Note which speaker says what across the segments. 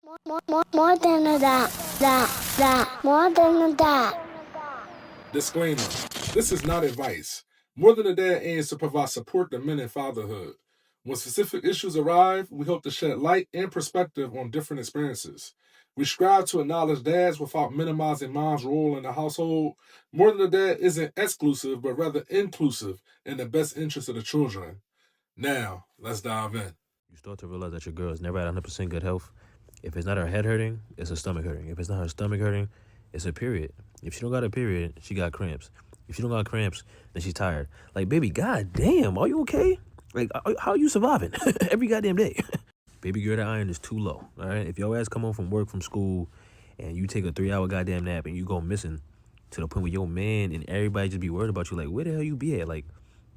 Speaker 1: More than a dad. More than a dad.
Speaker 2: Disclaimer. This is not advice. More Than a Dad aims to provide support to men in fatherhood. When specific issues arrive, we hope to shed light and perspective on different experiences. We strive to acknowledge dads without minimizing mom's role in the household. More Than a Dad isn't exclusive, but rather inclusive in the best interest of the children. Now, let's dive in.
Speaker 3: You start to realize that your girl is never at 100% good health. If it's not her head hurting, it's her stomach hurting. If it's not her stomach hurting, it's her period. If she don't got a period, she got cramps. If she don't got cramps, then she's tired. Like, baby, goddamn, are you okay? Like, how are you surviving every goddamn day? Baby girl, that iron is too low, all right? If your ass come home from work, from school, and you take a 3-hour goddamn nap and you go missing to the point where your man and everybody just be worried about you, like, where the hell you be at? Like,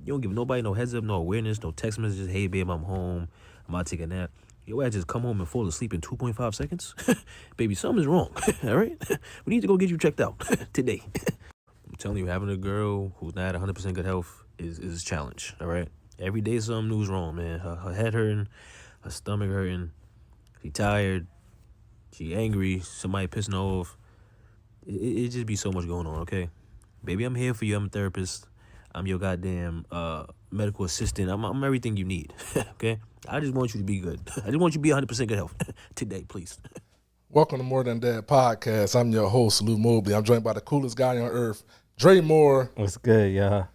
Speaker 3: you don't give nobody no heads up, no awareness, no text messages. Hey, babe, I'm home. I'm about to take a nap. Your ass just come home and fall asleep in 2.5 seconds? Baby, something's wrong, all right? We need to go get you checked out today. I'm telling you, having a girl who's not at 100% good health is a challenge, all right? Every day something new's wrong, man. Her head hurting, her stomach hurting, she tired, she angry, somebody pissing her off. It just be so much going on, okay? Baby, I'm here for you. I'm a therapist. I'm your goddamn medical assistant. I'm everything you need, okay? I just want you to be good. I just want you to be 100% good health today, please.
Speaker 2: Welcome to MoreThanADad Podcast. I'm your host, Lou Mobley. I'm joined by the coolest guy on earth, Dre Moore.
Speaker 4: What's good, y'all?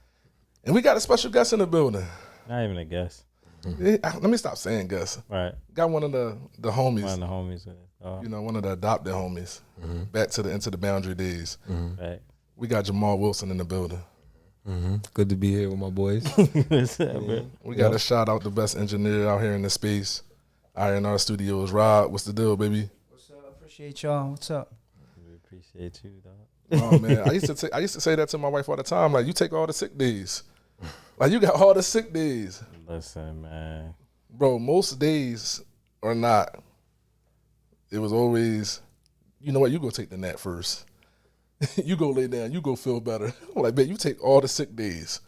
Speaker 2: And we got a special guest in the building.
Speaker 4: Not even a guest.
Speaker 2: Let me stop saying guest.
Speaker 4: Right.
Speaker 2: Got one of the homies.
Speaker 4: One of the homies.
Speaker 2: One of the adopted homies. Back to the Into the Boundary days.
Speaker 4: Right.
Speaker 2: We got Jamal Wilson in the building.
Speaker 5: Good to be here with my boys.
Speaker 4: What's up, bro?
Speaker 2: We got to shout out the best engineer out here in the space. Out here in our studios, Rob. What's the deal, baby?
Speaker 6: What's up? Appreciate y'all. What's up?
Speaker 4: We appreciate you, dog.
Speaker 2: Oh man, I used to say that to my wife all the time. Like, you take all the sick days. Like, you got all the sick days.
Speaker 4: Listen, man.
Speaker 2: Bro, most days or not, it was always, you know what, you go take the nap first. You go lay down, you go feel better. I'm like, man, you take all the sick days.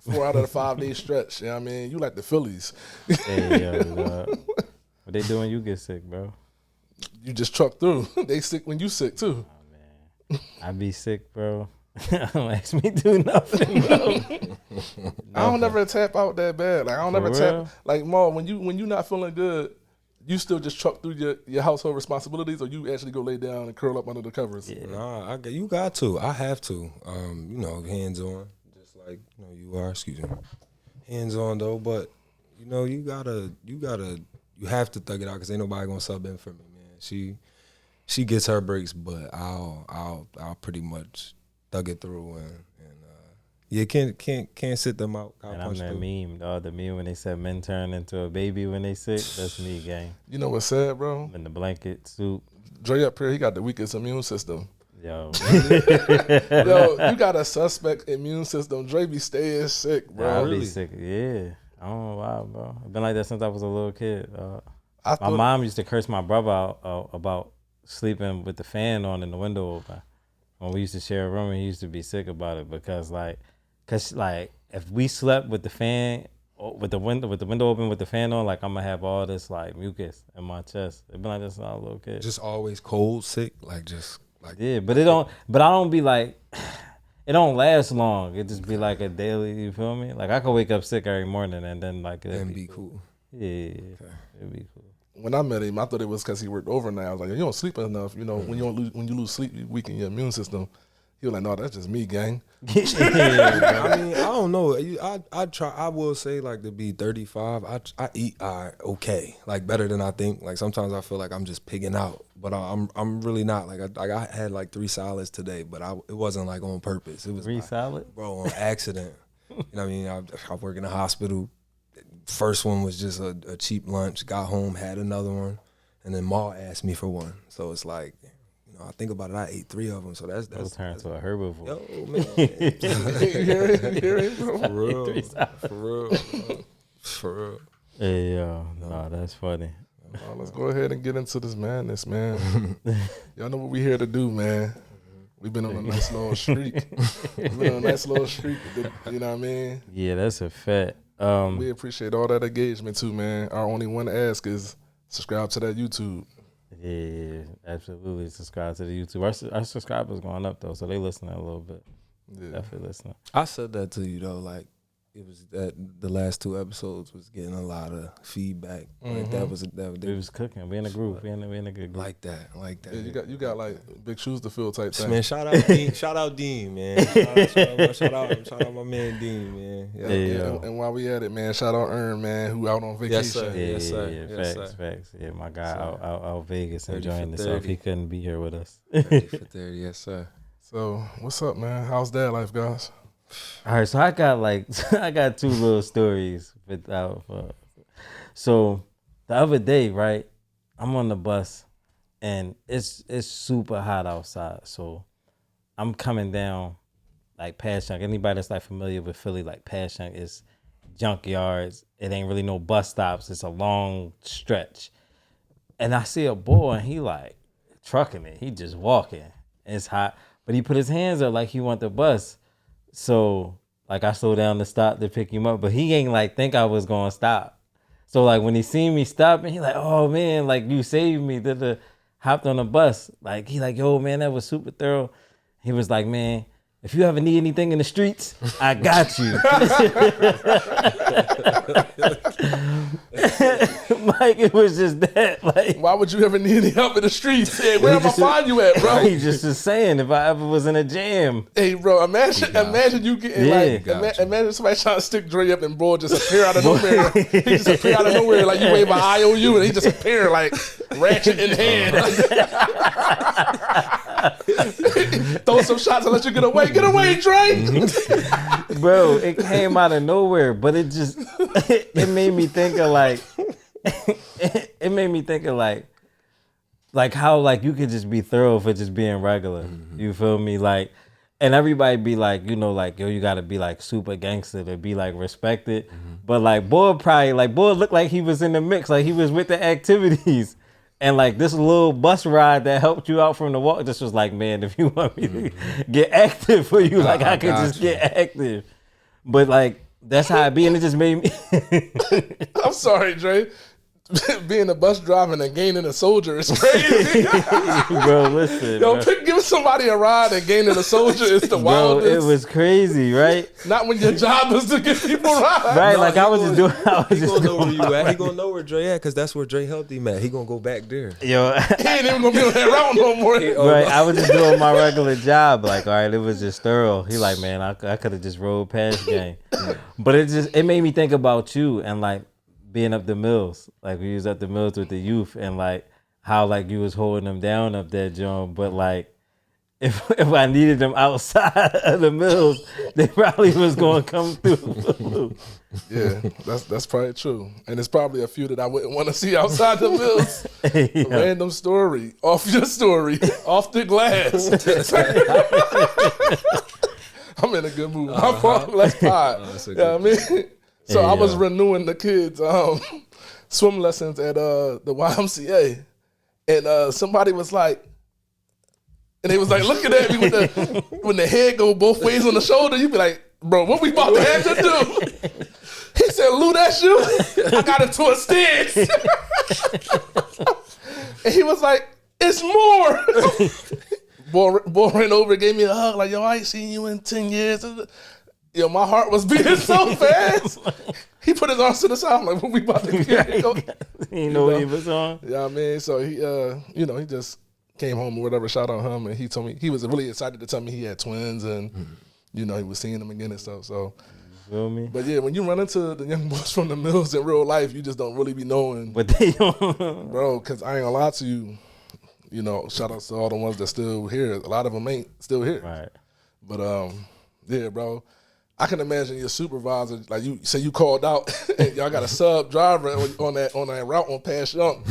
Speaker 2: 4 out of the 5 day stretch. You know what I mean? You like the Phillies.
Speaker 4: Hey, yo, dog. What they doing? You get sick, bro.
Speaker 2: You just truck through. They sick when you sick too.
Speaker 4: Oh, man. I be sick, bro. Don't ask me to do nothing, bro.
Speaker 2: I don't never tap out that bad. Like, I don't
Speaker 4: For
Speaker 2: never
Speaker 4: real?
Speaker 2: tap. Like, Ma, when you not feeling good, you still just truck through your household responsibilities, or you actually go lay down and curl up under the covers?
Speaker 4: Yeah.
Speaker 5: Nah, you got to. I have to. Hands on, just like you are. Excuse me. Hands on though, but you have to thug it out because ain't nobody gonna sub in for me, man. She gets her breaks, but I'll pretty much thug it through and can't sit them out.
Speaker 4: And I'm that meme, dog. The meme when they said men turn into a baby when they sick. That's me, gang.
Speaker 2: You know what's sad, bro?
Speaker 4: In the blanket, soup.
Speaker 2: Dre up here, he got the weakest immune system.
Speaker 4: Yo.
Speaker 2: Yo, you got a suspect immune system. Dre be staying sick, bro.
Speaker 4: Nah, I
Speaker 5: Really?
Speaker 4: be sick. Yeah. I don't know why, bro. I've been like that since I was a little kid. My
Speaker 2: My
Speaker 4: mom used to curse my brother out about sleeping with the fan on and the window open. When we used to share a room, and he used to be sick about it because if we slept with the fan, with the window open with the fan on, like I'm gonna have all this like mucus in my chest. It been like this since I was a little kid.
Speaker 5: Just always cold, sick,
Speaker 4: Yeah, but I don't be like, it don't last long. It just be like a daily, you feel me? Like I could wake up sick every morning and then like
Speaker 5: and be cool.
Speaker 4: Yeah, it'd be cool.
Speaker 2: When I met him, I thought it was because he worked overnight. I was like, you don't sleep enough. You know, when you lose sleep, you weaken your immune system. He was like, no, that's just me, gang.
Speaker 5: I mean, I don't know. I try. I will say like to be 35. I eat okay, like better than I think. Like sometimes I feel like I'm just pigging out, but I'm really not. Like I had like 3 salads today, but it wasn't like on purpose. It was
Speaker 4: 3 salads,
Speaker 5: bro, on accident. You know what I mean? I work in a hospital. First one was just a cheap lunch. Got home, had another one, and then Ma asked me for one. So it's like, I think about it. I ate 3 of them. So that's
Speaker 4: turned to a herbivore.
Speaker 5: Yo, man.
Speaker 2: You hear it, bro?
Speaker 5: For real. For real.
Speaker 4: Hey, yo, no, that's funny.
Speaker 2: Let's go ahead and get into this madness, man. Y'all know what we here to do, man. We've been on a nice little streak. You know what I mean?
Speaker 4: Yeah, that's a fact.
Speaker 2: We appreciate all that engagement too, man. Our only one ask is subscribe to that YouTube.
Speaker 4: Yeah, absolutely. Subscribe to the YouTube. Our subscribers going up though, so they listening a little bit.
Speaker 2: Yeah.
Speaker 4: Definitely listening.
Speaker 5: I said that to you though, like it was that the last 2 episodes was getting a lot of feedback. Like that was
Speaker 4: We was cooking. We in a group. We in a good group.
Speaker 5: like that.
Speaker 2: Yeah, you got like big shoes to fill type thing.
Speaker 5: Man, shout out Dean. Shout out Dean, man. Shout out my man Dean, man.
Speaker 2: Yeah. And while we at it, man, shout out Ern, man, who out on vacation.
Speaker 5: Yes, sir.
Speaker 4: Yeah,
Speaker 5: Yes, sir.
Speaker 4: yeah,
Speaker 5: Yes,
Speaker 4: facts,
Speaker 5: sir.
Speaker 4: facts. Yeah, my guy
Speaker 5: So,
Speaker 4: out Vegas
Speaker 5: 30
Speaker 4: enjoying
Speaker 5: for
Speaker 4: himself.
Speaker 5: 30.
Speaker 4: He couldn't be here with us.
Speaker 5: 30 for 30, yes, sir.
Speaker 2: So what's up, man? How's dad life, guys?
Speaker 4: All right, so I got 2 little stories without. So the other day, right, I'm on the bus, and it's super hot outside. So I'm coming down like past junk. Anybody that's like familiar with Philly, like past junk is junkyards. It ain't really no bus stops. It's a long stretch, and I see a boy, and he like trucking it. He just walking. It's hot, but he put his hands up like he want the bus. So, like, I slowed down to stop to pick him up, but he ain't, like, think I was going to stop. So, like, when he seen me stopping, he like, oh, man, like, you saved me. Hopped on the bus. Like, he like, yo, man, that was super thorough. He was like, man, if you ever need anything in the streets, I got you. Mike, it was just that. Like,
Speaker 2: Why would you ever need any help in the streets? Hey, where am I
Speaker 4: just-
Speaker 2: find you at, bro?
Speaker 4: he just was saying if I ever was in a jam.
Speaker 2: Hey, bro, imagine you getting imagine somebody trying to stick Dre up and bro just appear out of nowhere. He just appear out of nowhere like you wave an IOU and he just appear like ratchet in hand. Throw some shots and let you get away. Get away, Dre.
Speaker 4: Bro, it came out of nowhere, but it just it made me think of like it made me think of like how like you could just be thorough for just being regular. You feel me? Like, and everybody be like, you know, like, yo, you gotta be like super gangster to be like respected. But like boy looked like he was in the mix, like he was with the activities. And like this little bus ride that helped you out from the walk, just was like, man, if you want me to get active for you, like I could just get active. But like that's how it be, and it just made me.
Speaker 2: I'm sorry, Dre. Being a bus driver and gaining a soldier is crazy.
Speaker 4: Bro, listen.
Speaker 2: Yo,
Speaker 4: bro.
Speaker 2: give somebody a ride and gaining a soldier is the
Speaker 4: Bro,
Speaker 2: wildest.
Speaker 4: it was crazy, right?
Speaker 2: Not when your job is to give people rides.
Speaker 4: Right,
Speaker 5: No,
Speaker 4: like
Speaker 5: he
Speaker 4: I was just doing. I was
Speaker 5: He
Speaker 4: just
Speaker 5: gonna know where
Speaker 4: doing.
Speaker 5: you at. He gonna know where Dre at, cause that's where Dre held him at. He gonna go back there.
Speaker 4: Yo,
Speaker 2: He ain't even gonna be on that route no more.
Speaker 4: right, I was just doing my regular job. Like, all right, it was just thorough. He like, man, I could have just rolled past game, but it made me think about you and like being up the mills. Like we was at the mills with the youth and like how like you was holding them down up that joint. But like if I needed them outside of the mills, they probably was gonna come through.
Speaker 2: Yeah, that's probably true. And it's probably a few that I wouldn't want to see outside the mills.
Speaker 4: Yeah.
Speaker 2: Random story. Off your story. Off the glass. I'm in a good mood. My fault. Let's pod.
Speaker 5: that's okay.
Speaker 2: Yeah, I mean. So
Speaker 4: Yeah,
Speaker 2: I was
Speaker 4: yeah.
Speaker 2: renewing the kids' swim lessons at the YMCA. And somebody was like, and they was like looking at me with the when the head go both ways on the shoulder, you be like, bro, what we about to have to do? He said, Lou, that's you? I got into a stance. And he was like, it's more. Boy ran over and gave me a hug, like, yo, I ain't seen you in 10 years. Yo, my heart was beating so fast. He put his arms to the side. I'm like, what we about to do?
Speaker 4: You know what he was on?
Speaker 2: Yeah, I mean, so he, he just came home or whatever, shout out him, and he told me, he was really excited to tell me he had twins and, he was seeing them again and stuff, so.
Speaker 4: Feel me?
Speaker 2: But yeah, when you run into the young boys from the mills in real life, you just don't really be knowing,
Speaker 4: But they don't.
Speaker 2: bro, because I ain't gonna lie to you, shout out to all the ones that still here. A lot of them ain't still here.
Speaker 4: Right.
Speaker 2: But, yeah, bro. I can imagine your supervisor, like you say you called out and y'all got a sub driver on that route on past Young.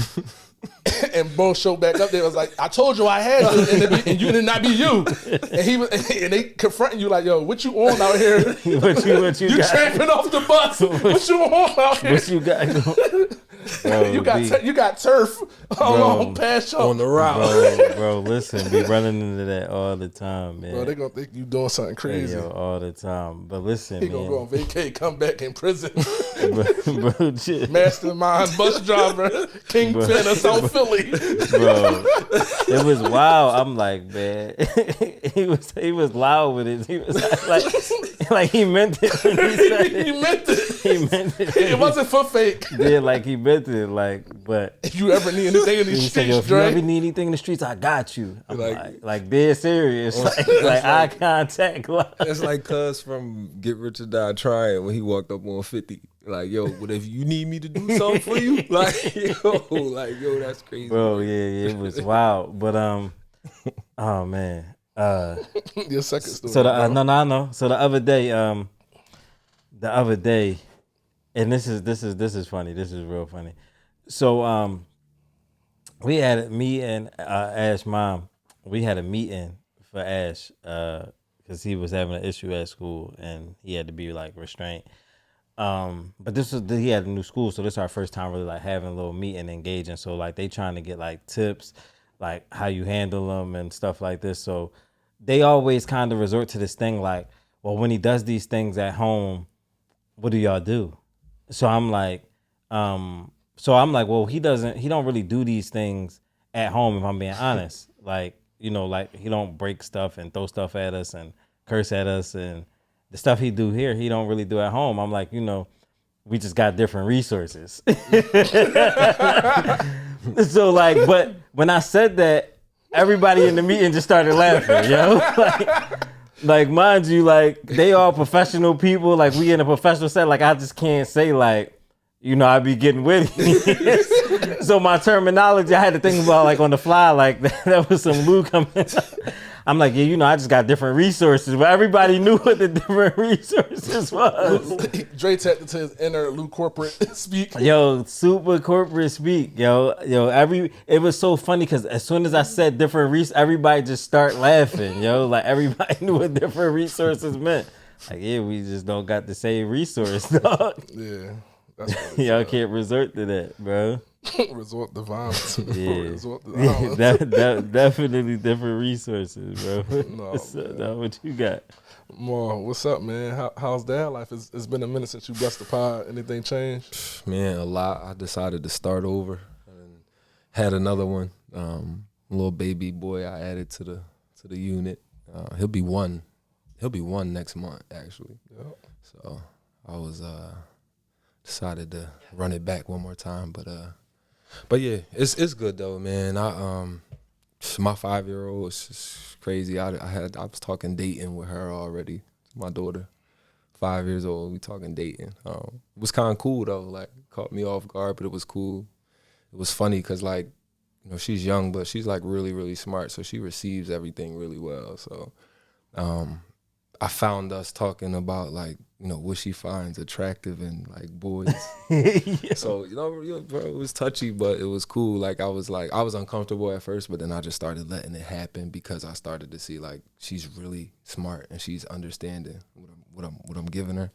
Speaker 2: And both showed back up there. Was like, I told you I had you, and you did not be you. And they confronting you like, yo, what you on out here?
Speaker 4: what you
Speaker 2: You
Speaker 4: got?
Speaker 2: tramping off the bus. What you on out here?
Speaker 4: What you got? Bro,
Speaker 2: you got turf on past Young.
Speaker 5: On the route.
Speaker 4: bro, listen, be running into that all the time, man.
Speaker 2: Bro, they gonna think you doing something crazy.
Speaker 4: Yo, all the time. But listen,
Speaker 2: He
Speaker 4: man.
Speaker 2: gonna go on vacay, come back in prison.
Speaker 4: bro, shit.
Speaker 2: Mastermind, bus driver, kingpin of South Philly.
Speaker 4: Bro, it was wild. I'm like, man, he was loud with it. He was like he meant it. When he said it.
Speaker 2: He meant it.
Speaker 4: He meant it.
Speaker 2: It wasn't for fake.
Speaker 4: Yeah, like he meant it. Like, but
Speaker 2: If you ever need anything in
Speaker 4: he
Speaker 2: these
Speaker 4: said, yo,
Speaker 2: streets,
Speaker 4: if you ever
Speaker 2: Dre,
Speaker 4: need anything in the streets, I got you. I'm
Speaker 5: Like-
Speaker 4: like dead serious. Like eye contact.
Speaker 5: That's like Cuz from Get Rich or Die Trying when he walked up on 50. Like, yo, but if you need me to do something for you, like, yo, that's crazy.
Speaker 4: Bro, yeah, it was wild. But oh man.
Speaker 2: your second story.
Speaker 4: So
Speaker 2: bro.
Speaker 4: no, I know. So the other day, and this is funny. This is real funny. So we had me and Ash mom. We had a meeting for Ash because he was having an issue at school and he had to be like restrained. But he had a new school, so this is our first time really like having a little meeting, engaging. So like they trying to get like tips, like how you handle them and stuff like this. So they always kind of resort to this thing like, well, when he does these things at home, what do y'all do? So I'm like, well, he don't really do these things at home, if I'm being honest. Like, you know, like he don't break stuff and throw stuff at us and curse at us, and the stuff he do here, he don't really do at home. I'm like, you know, we just got different resources. So like, but when I said that, everybody in the meeting just started laughing, yo. Like mind you, like they all professional people. Like we in a professional set. Like I just can't say like, you know, I be getting witty. So my terminology, I had to think about like on the fly. Like that was some Lou coming. I'm like, yeah, you know, I just got different resources, but everybody knew what the different resources was.
Speaker 2: Dre tapped into his inner Lou corporate speak.
Speaker 4: Yo, super corporate speak, yo. It was so funny because as soon as I said different everybody just start laughing, yo. Like everybody knew what different resources meant. Like, yeah, we just don't got the same resource, dog.
Speaker 2: Yeah. That's
Speaker 4: Y'all can't resort to that, bro.
Speaker 2: resort to violence.
Speaker 4: Yeah.
Speaker 2: Resort to violence.
Speaker 4: Definitely different resources, bro.
Speaker 2: No,
Speaker 4: So, that's what you got.
Speaker 2: More, what's up, man? How's dad life? It's been a minute since you blessed the pod. Anything changed?
Speaker 5: Man, a lot. I decided to start over and had another one. Little baby boy I added to the unit. He'll be one next month, actually.
Speaker 2: Yep.
Speaker 5: So I was decided to run it back one more time, but yeah, it's good though, man. My 5-year-old is just crazy. I was talking dating with her already. My daughter, 5 years old, we talking dating. It was kind of cool though. Like caught me off guard, but it was cool. It was funny because like, you know, she's young, but she's like really, really smart, so she receives everything really well. So I found us talking about like, you know, what she finds attractive in like boys.
Speaker 4: Yeah.
Speaker 5: So, you know, bro, it was touchy, but it was cool. Like I was uncomfortable at first, but then I just started letting it happen because I started to see like she's really smart and she's understanding what I'm giving her.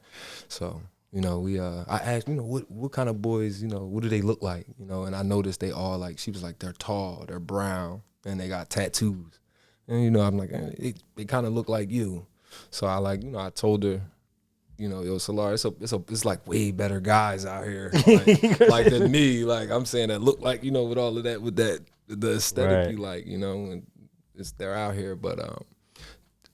Speaker 5: So, you know, I asked, you know, what kind of boys, you know, what do they look like? You know, and I noticed they all like, she was like, they're tall, they're brown, and they got tattoos. And, you know, I'm like, they kind of look like you. So I like, you know, I told her, you know, yo, Solar, it's like way better guys out here, like than me. Like I'm saying that look like, you know, with all of that, with that, the aesthetic
Speaker 4: Right.
Speaker 5: you like, you know, and they're out here. But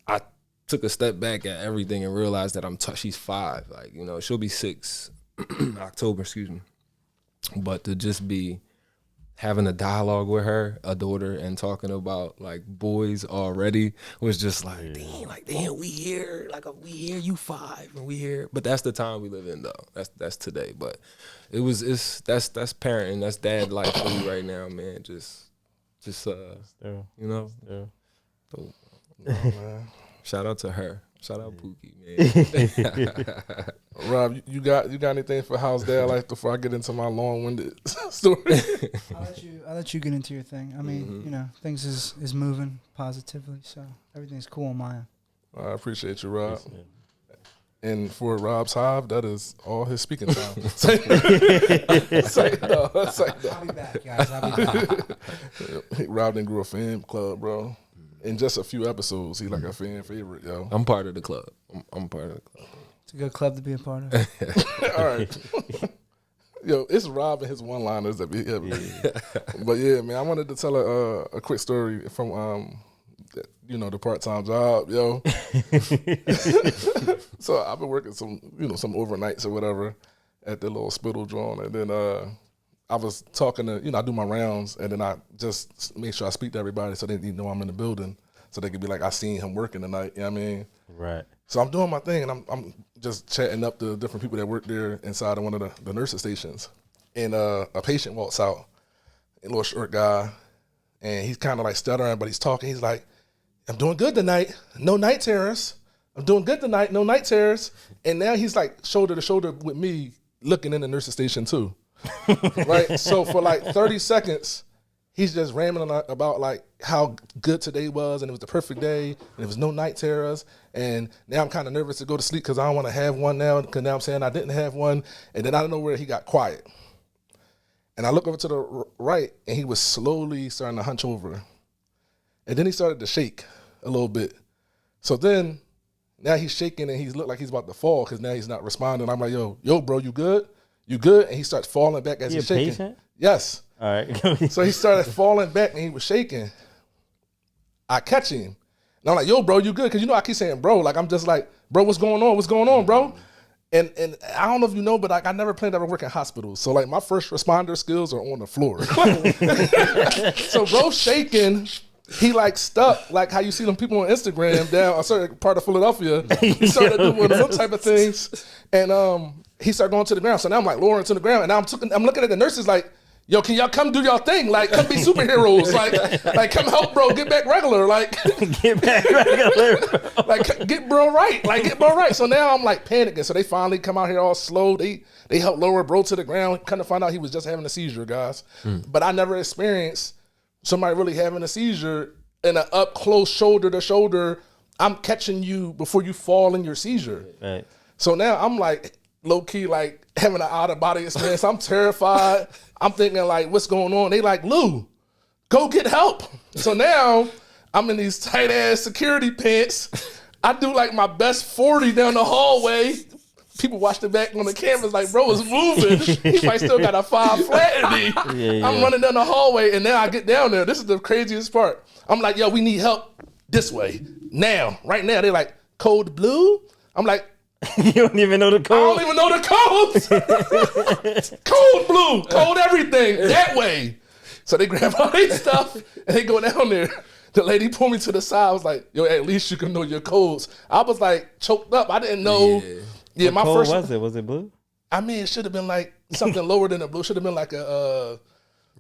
Speaker 5: I took a step back at everything and realized that she's 5, like, you know, she'll be 6 October, excuse me. But to just be having a dialogue with her, a daughter, and talking about like boys already was just like, damn, we here, you 5, and we here. But that's the time we live in, though. That's today. But that's parenting, that's dad life for me right now, man. Just
Speaker 4: Still.
Speaker 5: you know.
Speaker 4: Still.
Speaker 5: So,
Speaker 2: Man.
Speaker 5: shout out to her. Shout out Pookie, man.
Speaker 2: Rob, you got anything for how's dad life before I get into my long-winded story?
Speaker 6: I'll let you get into your thing. I mean, you know, things is moving positively, so everything's cool on my end.
Speaker 2: I appreciate you, Rob. And for Rob's Hive, that is all his speaking time. Say no.
Speaker 6: I'll be back, guys. I'll be back.
Speaker 2: Rob done grew a fan club, bro. In just a few episodes, he like a fan favorite, yo.
Speaker 5: I'm part of the club. I'm part of the club.
Speaker 6: It's a good club to be a part of.
Speaker 2: All right. Yo, it's Rob and his one-liners that be heavy. But yeah, man, I wanted to tell a quick story from the part-time job, yo. So I've been working some overnights or whatever at the little spittle joint, and then I was talking to, I do my rounds, and then I just make sure I speak to everybody so they know I'm in the building, so they could be like, I seen him working tonight, you know what I mean?
Speaker 4: Right.
Speaker 2: So I'm doing my thing, and I'm just chatting up the different people that work there inside of one of the nurses' stations. And a patient walks out, a little short guy, and he's kind of like stuttering, but he's talking. He's like, I'm doing good tonight. No night terrors. I'm doing good tonight. No night terrors. And now he's like shoulder to shoulder with me looking in the nurse's station too. Right? So for like 30 seconds, he's just rambling about like how good today was, and it was the perfect day, and there was no night terrors. And now I'm kind of nervous to go to sleep because I don't want to have one now, because now I'm saying I didn't have one. And then I don't know where he got quiet. And I look over to the right, and he was slowly starting to hunch over. And then he started to shake a little bit. So then, now he's shaking, and he looked like he's about to fall because now he's not responding. I'm like, yo, bro, you good? You good? And he starts falling back as he's shaking.
Speaker 4: Patient?
Speaker 2: Yes.
Speaker 4: All right.
Speaker 2: So he started falling back, and he was shaking. I catch him. And I'm like, yo, bro, you good? Because I keep saying bro. Like, I'm just like, bro, what's going on? What's going on, bro? And I don't know if you know, but like I never planned to ever work in hospitals. So like my first responder skills are on the floor. So bro shaking, he like stuck, like how you see them people on Instagram down a certain part of Philadelphia. He started doing some type of things. And he started going to the ground. So now I'm like lowering to the ground. And now I'm looking at the nurses like, yo, can y'all come do y'all thing? Like, come be superheroes. Like, come help, bro. Get back regular. Like,
Speaker 4: Get back regular, bro.
Speaker 2: like, get bro right. Like, get bro right. So now I'm like panicking. So they finally come out here all slow. They help lower bro to the ground. Kind of find out he was just having a seizure, guys. But I never experienced somebody really having a seizure in an up close shoulder to shoulder. I'm catching you before you fall in your seizure.
Speaker 4: Right.
Speaker 2: So now I'm like low key, like having an out of body experience. I'm terrified. I'm thinking like, what's going on? They like, Lou, go get help. So now I'm in these tight ass security pants. I do like my best 40 down the hallway. People watch the back on the cameras like, bro is moving. He might still got a 5 flat in me. I'm running down the hallway, and now I get down there. This is the craziest part. I'm like, yo, we need help this way. Now, right now. They're like, code blue? I'm like,
Speaker 4: You don't even know the code.
Speaker 2: I don't even know the codes. Code blue, code everything, that way. So they grab all their stuff and they go down there. The lady pulled me to the side. I was like, yo, at least you can know your codes. I was like choked up. I didn't know. Yeah,
Speaker 4: What
Speaker 2: my
Speaker 4: code
Speaker 2: first.
Speaker 4: was it? Was it blue?
Speaker 2: I mean, it should have been like something lower than a blue. Should have been like a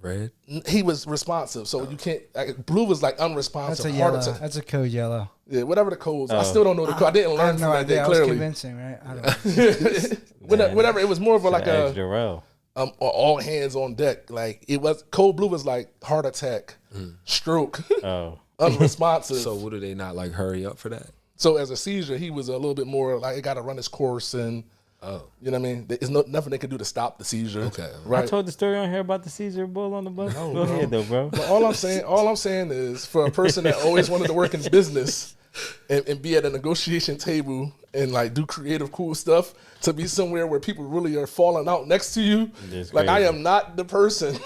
Speaker 5: Red.
Speaker 2: He was responsive, so you can't. Like, blue was like unresponsive.
Speaker 6: That's a
Speaker 2: harder
Speaker 6: yellow.
Speaker 2: to-
Speaker 6: That's a code yellow.
Speaker 2: Yeah, whatever the codes. I still don't know the code. I didn't
Speaker 6: I
Speaker 2: learn
Speaker 6: have
Speaker 2: from
Speaker 6: no
Speaker 2: that day,
Speaker 6: idea. I was
Speaker 2: clearly.
Speaker 6: convincing, right? I don't know.
Speaker 2: Whatever. It was more of a like
Speaker 4: Ask
Speaker 2: a
Speaker 4: Jarrell.
Speaker 2: all hands on deck. Like it was. Code blue was like heart attack, stroke,
Speaker 4: Oh.
Speaker 2: unresponsive.
Speaker 5: So what do they not like hurry up for that?
Speaker 2: So as a seizure, he was a little bit more like it got to run its course, and you know what I mean. There's nothing they can do to stop the seizure.
Speaker 5: Okay.
Speaker 2: right.
Speaker 4: I told the story on here about the seizure bull on the bus. Go ahead though, bro.
Speaker 2: But all I'm saying is for a person that always wanted to work in business and be at a negotiation table and like do creative cool stuff, to be somewhere where people really are falling out next to you.
Speaker 4: That's
Speaker 2: Like I
Speaker 4: crazy.
Speaker 2: am not the person.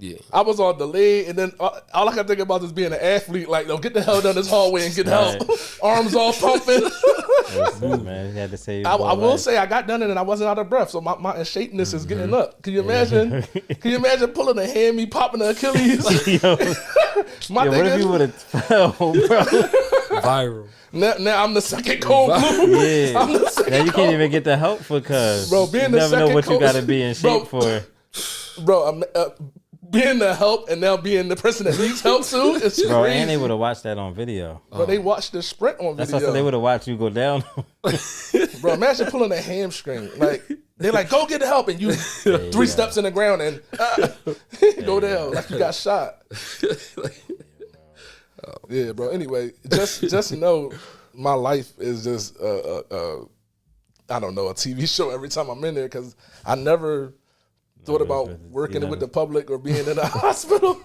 Speaker 5: Yeah.
Speaker 2: I was on delay, and then all I can think about is being an athlete. Like, no, get the hell down this hallway and get help. Arms all pumping.
Speaker 4: Listen, man, you had to say.
Speaker 2: I will say I got done it and I wasn't out of breath, so my shapeness is getting up. Can you imagine? Can you imagine pulling a hand, me popping the Achilles? My
Speaker 4: Yo,
Speaker 2: thing
Speaker 4: what if
Speaker 2: is,
Speaker 4: you would have fell, bro?
Speaker 5: Viral.
Speaker 2: now I'm the second cold blue.
Speaker 4: Yeah.
Speaker 2: I'm the second
Speaker 4: Now you can't
Speaker 2: cold.
Speaker 4: even get the help for cuz.
Speaker 2: Bro, being
Speaker 4: you
Speaker 2: the
Speaker 4: never know
Speaker 2: second
Speaker 4: what you
Speaker 2: coach-
Speaker 4: got to be in shape
Speaker 2: Bro.
Speaker 4: for.
Speaker 2: Bro, being the help and now being the person that needs help too is
Speaker 4: Bro,
Speaker 2: crazy.
Speaker 4: and they would have watched that on video.
Speaker 2: Bro, they watched the sprint on
Speaker 4: That's why I said
Speaker 2: video.
Speaker 4: they would have watched you go down.
Speaker 2: Bro, imagine pulling a hamstring. Like they're like, go get help, and you 3 steps in the ground and go down like you got shot. Yeah, bro. Anyway, just know my life is just I don't know, a TV show every time I'm in there, because I never thought about working with the public or being in a hospital,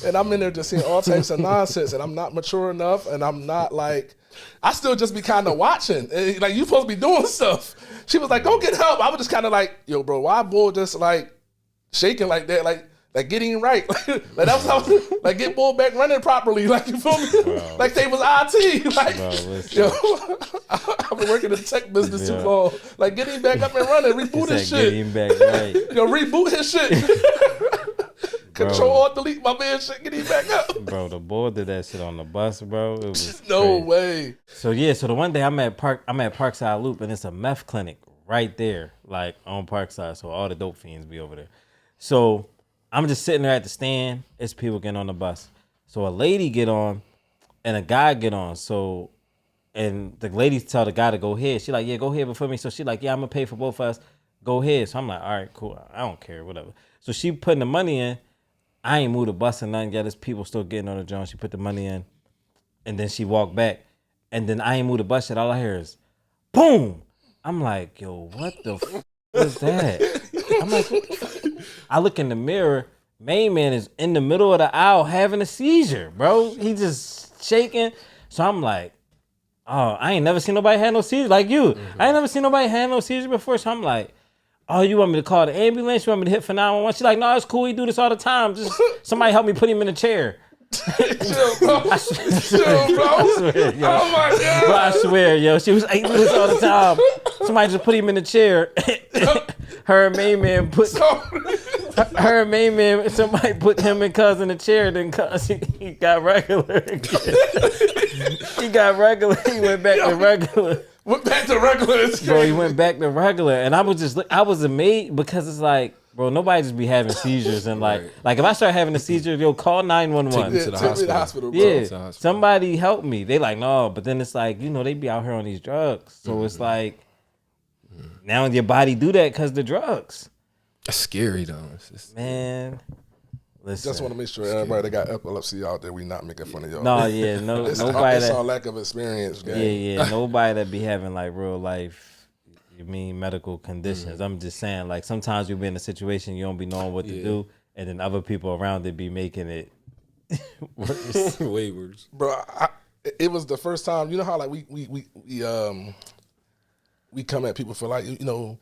Speaker 2: and I'm in there just seeing all types of nonsense, and I'm not mature enough, and I'm not like I still just be kind of watching. Like, you supposed to be doing stuff. She was like, go get help. I was just kind of like, yo, bro, why bull just like shaking like that? Like getting right. Like that was how, like, get bull back running properly. Like, you feel me?
Speaker 4: Bro.
Speaker 2: Like they was IT. Like,
Speaker 4: Bro, listen.
Speaker 2: yo, I've been working in the tech business too long. Like, get him back up and running. Reboot his shit.
Speaker 4: Get him back right.
Speaker 2: Yo, reboot his shit. Control Alt Delete my man shit. Get him back up.
Speaker 4: Bro, the boy did that shit on the bus, bro. It was
Speaker 2: No
Speaker 4: crazy.
Speaker 2: way.
Speaker 4: So the one day I'm at Parkside Loop, and it's a meth clinic right there, like on Parkside. So all the dope fiends be over there. So I'm just sitting there at the stand. It's people getting on the bus. So a lady get on, and a guy get on. So, and the lady tell the guy to go ahead. She like, yeah, go ahead before me. So she like, yeah, I'm gonna pay for both of us. Go ahead. So I'm like, all right, cool. I don't care, whatever. So she putting the money in. I ain't moved the bus or nothing yet. There's people still getting on the joint. She put the money in, and then she walked back. And then I ain't moved the bus yet. All I hear is, boom. I'm like, yo, what the f*** is that? I'm like, what the fuck? I look in the mirror. Main man is in the middle of the aisle having a seizure, bro. He just shaking. So I'm like, oh, I ain't never seen nobody have no seizure like you. I ain't never seen nobody have no seizure before. So I'm like, oh, you want me to call the ambulance? You want me to hit for 911? She's like, no, it's cool. We do this all the time. Just somebody help me put him in a chair.
Speaker 2: Chill, bro. Chill, bro.
Speaker 4: I swear, yo.
Speaker 2: Oh my God.
Speaker 4: Bro, I swear, yo. She was like, do this all the time. Somebody just put him in a chair. Her and main man somebody put him and cuz in a chair, then cuz he got regular again. He got regular. He went back to regular.
Speaker 2: Went back to regular. It's
Speaker 4: Bro, he
Speaker 2: crazy.
Speaker 4: went back to regular. And I was amazed because it's like, bro, nobody just be having seizures. And like if I start having a seizure, yo, call 911.
Speaker 5: Take me to the
Speaker 2: Take me to the hospital, bro.
Speaker 4: Yeah, somebody help me. They like, no, but then it's like, you know, they be out here on these drugs. So it's like, now your body do that because the drugs.
Speaker 5: That's scary though. It's just,
Speaker 4: Man, listen.
Speaker 2: Just want to make sure everybody that got epilepsy out there, we not making fun of y'all.
Speaker 4: No, yeah, no,
Speaker 2: It's
Speaker 4: nobody
Speaker 2: our
Speaker 4: that,
Speaker 2: lack of experience, gang.
Speaker 4: yeah, nobody that be having like real life, you mean medical conditions. I'm just saying, like, sometimes you be in a situation you don't be knowing what to do, and then other people around it be making it worse.
Speaker 5: way worse.
Speaker 2: Bro, it was the first time. You know how like we come at people for like, you know,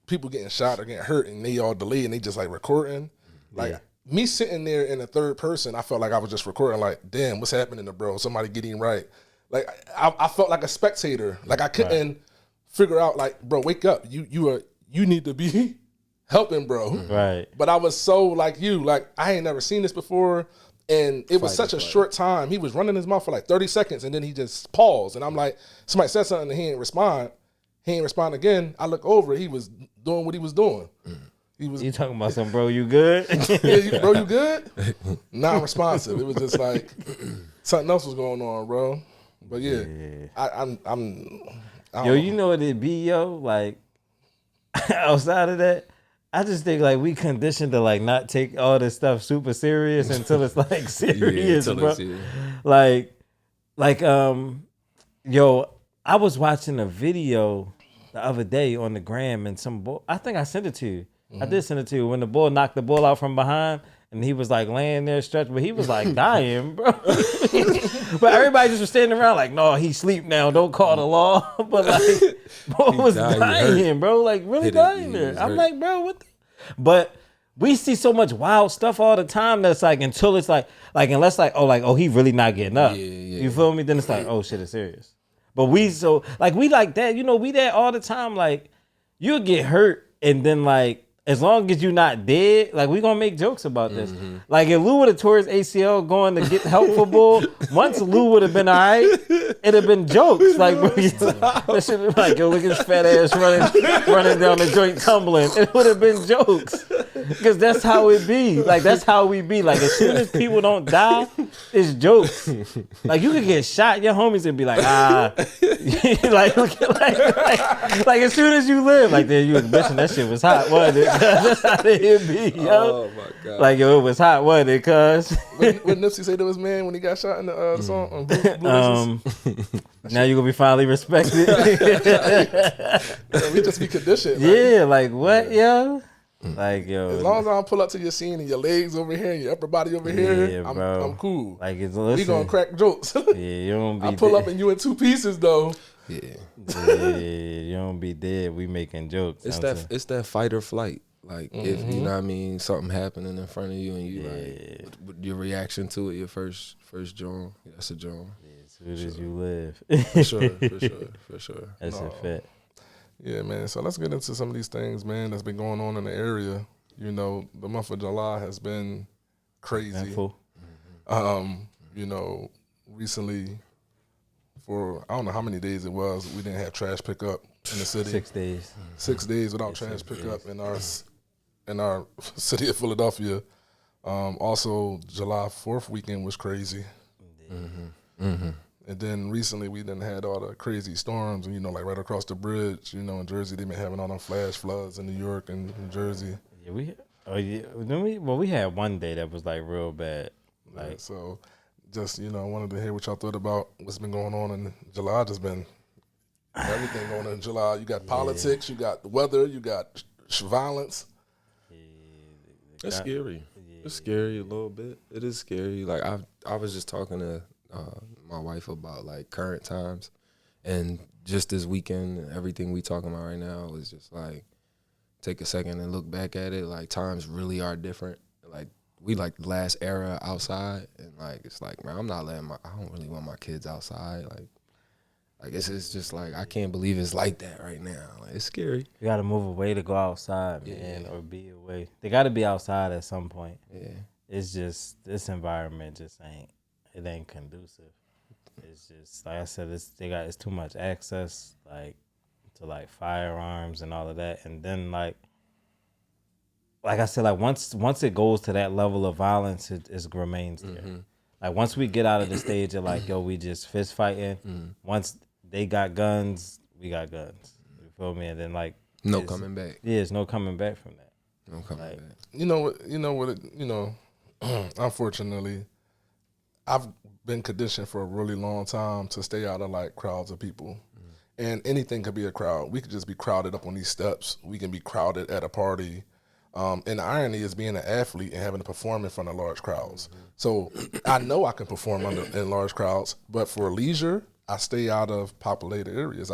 Speaker 2: people getting shot or getting hurt and they all delayed and they just like recording. Like me sitting there in the third person, I felt like I was just recording. Like, damn, what's happening to bro? Somebody getting right. Like I felt like a spectator. Like I couldn't figure out like, bro, wake up. You need to be helping, bro.
Speaker 4: Right.
Speaker 2: But I was so like you, like I ain't never seen this before. And it was such a short time. He was running his mouth for like 30 seconds and then he just paused. And I'm like, somebody said something and he didn't respond. He ain't respond again. I look over. He was doing what he was doing. He was.
Speaker 4: You talking about some bro? You good?
Speaker 2: Yeah, bro, you good? Non-responsive. It was just like something else was going on, bro. But yeah. I don't
Speaker 4: Yo, you know what it be, yo? Like outside of that, I just think like we conditioned to like not take all this stuff super serious until it's like serious, bro. Like yo, I was watching a video the other day on the gram and some boy, I think I sent it to you. I did send it to you when the boy knocked the ball out from behind and he was like laying there stretched, but he was like dying, bro. But everybody just was standing around like, no, he sleep now. Don't call the law. But like, boy was dying, bro. Like really dying there. I'm like, bro, what the? But we see so much wild stuff all the time that's like until it's like unless like oh he really not getting up. You feel me? Then it's like, oh shit, it's serious. But we like that, you know, we that all the time. Like you'll get hurt and then like as long as you're not dead, like we gonna make jokes about this. Like if Lou would have tore his ACL going to get help for bull, once Lou would have been all right, it'd have been jokes. Like bro, that shit was like, yo, look at his fat ass running down the joint tumbling. It would have been jokes. Because that's how it be. Like that's how we be. Like as soon as people don't die, it's jokes. Like you could get shot, your homies would be like, like as soon as you live, like then you was bitching that shit was hot, wasn't it? That's how it be, yo.
Speaker 5: Oh my God.
Speaker 4: Like yo, it was hot, wasn't it, cuz?
Speaker 2: What Nipsey say to his man when he got shot in the song on Blue
Speaker 4: Now you gonna be finally respected.
Speaker 2: We just be conditioned.
Speaker 4: Yeah, like what, yo? Like, yo,
Speaker 2: As long as I don't pull up to your scene and your legs over here and your upper body over here, I'm cool.
Speaker 4: Like,
Speaker 2: We gonna crack jokes.
Speaker 4: Yeah, you don't be
Speaker 2: I pull up and you in 2 pieces though.
Speaker 5: Yeah.
Speaker 4: You don't be dead. We making jokes.
Speaker 5: It's that fight or flight. Like if you know what I mean, something happening in front of you and you like your reaction to it, your first joint, that's a joint.
Speaker 4: As soon as you live.
Speaker 5: For sure.
Speaker 4: That's a fact.
Speaker 2: Yeah, man. So let's get into some of these things, man, that's been going on in the area. You know, the month of July has been crazy. You know, recently for I don't know how many days it was, we didn't have trash pickup in the city.
Speaker 4: 6 days.
Speaker 2: 6 days without trash pickup in our city of Philadelphia. Also, July 4th weekend was crazy. And then recently we done had all the crazy storms, and you know, like right across the bridge, you know, in Jersey, they've been having all them flash floods in New York and New Jersey.
Speaker 4: We had one day that was like real bad. Like,
Speaker 2: Yeah, so just, you know, I wanted to hear what y'all thought about what's been going on in July. Just been everything going on in July. You got politics, you got the weather, you got violence.
Speaker 5: It's scary. It's scary a little bit. It is scary. Like I was just talking to my wife about like current times, and just this weekend, everything we talking about right now is just like take a second and look back at it. Like times really are different. Like we like the last era outside, and like it's like, man, I don't really want my kids outside. Like it's just like I can't believe it's like that right now. Like it's scary.
Speaker 4: you got to move away to go outside, man, or be away. They got to be outside at some point.
Speaker 5: Yeah.
Speaker 4: It's just this environment just ain't conducive. It's just like I said, it's too much access like to like firearms and all of that, and then like I said, like once it goes to that level of violence, it remains there. Like once we get out of the stage of like, yo, we just fist fighting. Once they got guns, we got guns. You feel me? And then like
Speaker 5: No coming back.
Speaker 4: Yeah, there's no coming back from that.
Speaker 5: No coming back.
Speaker 2: You know what, unfortunately, I've been conditioned for a really long time to stay out of like crowds of people. And anything could be a crowd. We could just be crowded up on these steps. We can be crowded at a party. And the irony is being an athlete and having to perform in front of large crowds. So I know I can perform in large crowds, but for leisure, I stay out of populated areas.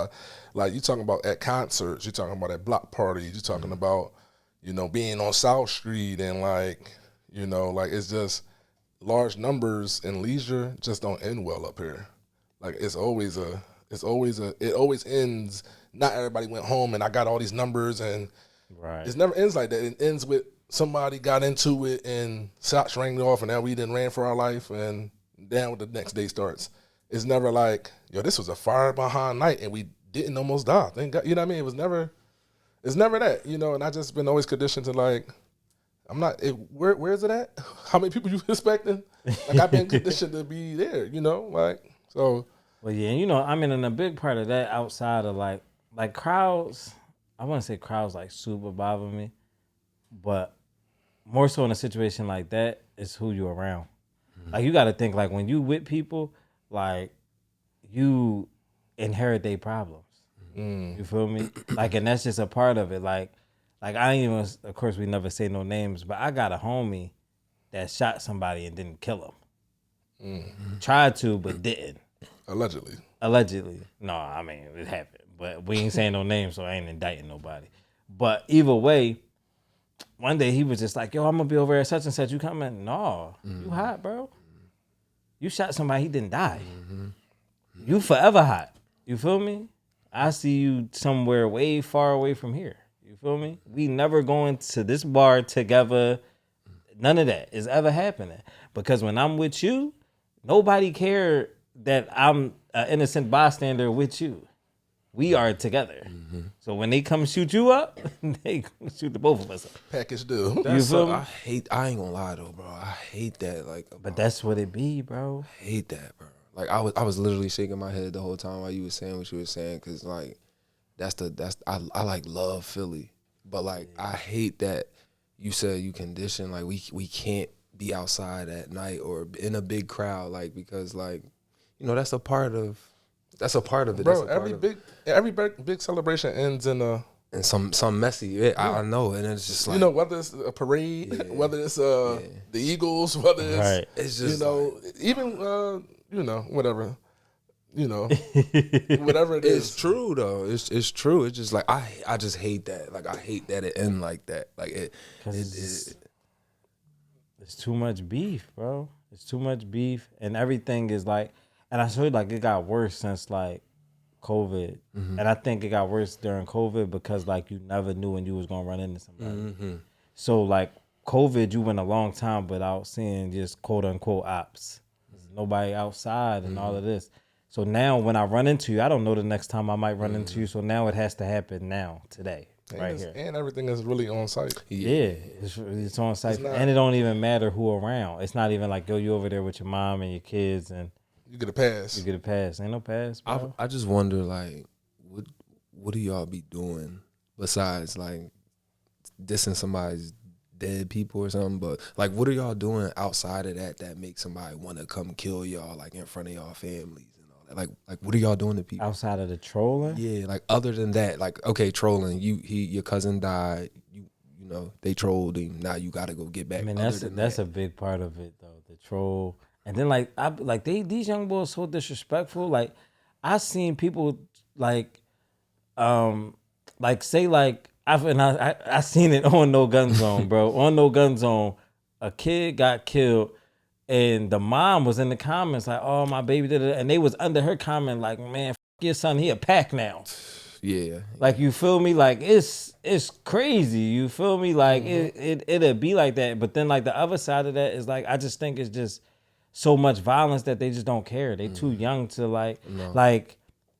Speaker 2: Like you talking about at concerts, you're talking about at block parties, you're talking about, you know, being on South Street and like, you know, like it's just large numbers and leisure just don't end well up here. Like it always ends. Not everybody went home and I got all these numbers, and it never ends like that. It ends with somebody got into it and shots rang off, and now we done ran for our life, and down the next day starts. It's never like, yo, this was a fire behind night and we didn't almost die. Thank God. You know what I mean? It's never that, you know, and I just been always conditioned to like, where is it at? How many people you expecting? Like I've been conditioned to be there, you know, like, so.
Speaker 4: Well, yeah, you know, I mean, and a big part of that outside of like crowds, I wouldn't say crowds like super bother me, but more so in a situation like that, it's who you're around. Like you got to think like when you with people, like you inherit their problems. You feel me? Like, and that's just a part of it. Like I ain't even, of course we never say no names, but I got a homie that shot somebody and didn't kill him. Tried to, but didn't. Allegedly. No, I mean, it happened. But we ain't saying no names, so I ain't indicting nobody. But either way, one day he was just like, yo, I'm going to be over at such and such. You coming? No. You hot, bro. You shot somebody, he didn't die. You forever hot. You feel me? I see you somewhere way far away from here. You feel me? We never going to this bar together. None of that is ever happening. Because when I'm with you, nobody cared that I'm an innocent bystander with you. We are together. So when they come shoot you up, they shoot the both of us up.
Speaker 2: Package deal.
Speaker 5: I ain't gonna lie though, bro. I hate that. Like,
Speaker 4: but that's what it be, bro.
Speaker 5: I hate that, bro. Like I was literally shaking my head the whole time while you were saying what you were saying, because like I like love Philly, but like I hate that you said you condition like we can't be outside at night or in a big crowd, like, because like, you know, that's a part of it.
Speaker 2: Bro, every big celebration ends in a
Speaker 5: and some messy. I know, and it's just like,
Speaker 2: you know, whether it's a parade, whether it's the Eagles, whether it's
Speaker 4: Right.
Speaker 5: it's just
Speaker 2: you know, even you know, whatever, you know, whatever it is.
Speaker 5: It's true though. It's true. It's just like I just hate that. Like I hate that it end like that. Like
Speaker 4: It's too much beef, bro. It's too much beef, and everything is like, and I feel like it got worse since like COVID, and I think it got worse during COVID because like you never knew when you was gonna run into somebody. So like COVID, you went a long time without seeing just quote unquote ops. There's nobody outside and all of this. So now when I run into you, I don't know the next time I might run into you. So now it has to happen now, today, right here.
Speaker 2: And everything is really on site.
Speaker 4: Yeah, it's on site, and it don't even matter who around. It's not even like, yo, you over there with your mom and your kids, and
Speaker 2: You get a pass.
Speaker 4: you get a pass. Ain't no pass, bro.
Speaker 5: I just wonder like what do y'all be doing besides like dissing somebody's dead people or something? But like, what are y'all doing outside of that makes somebody want to come kill y'all like in front of y'all families and all that? Like what are y'all doing to people
Speaker 4: Outside of the trolling?
Speaker 5: Yeah, like other than that, like okay, trolling. Your cousin died. You know they trolled him. Now you got to go get back.
Speaker 4: I mean, that's a big part of it though. The troll, and then these young boys so disrespectful. Like I seen people like say like I seen it on No Gun Zone, bro. On No Gun Zone, a kid got killed. And the mom was in the comments like, "Oh, my baby did it," and they was under her comment like, "Man, your son, he a pack now."
Speaker 5: Yeah,
Speaker 4: like you feel me? Like it's crazy. You feel me? Like it'll be like that. But then like the other side of that is like I just think it's just so much violence that they just don't care. They too young to like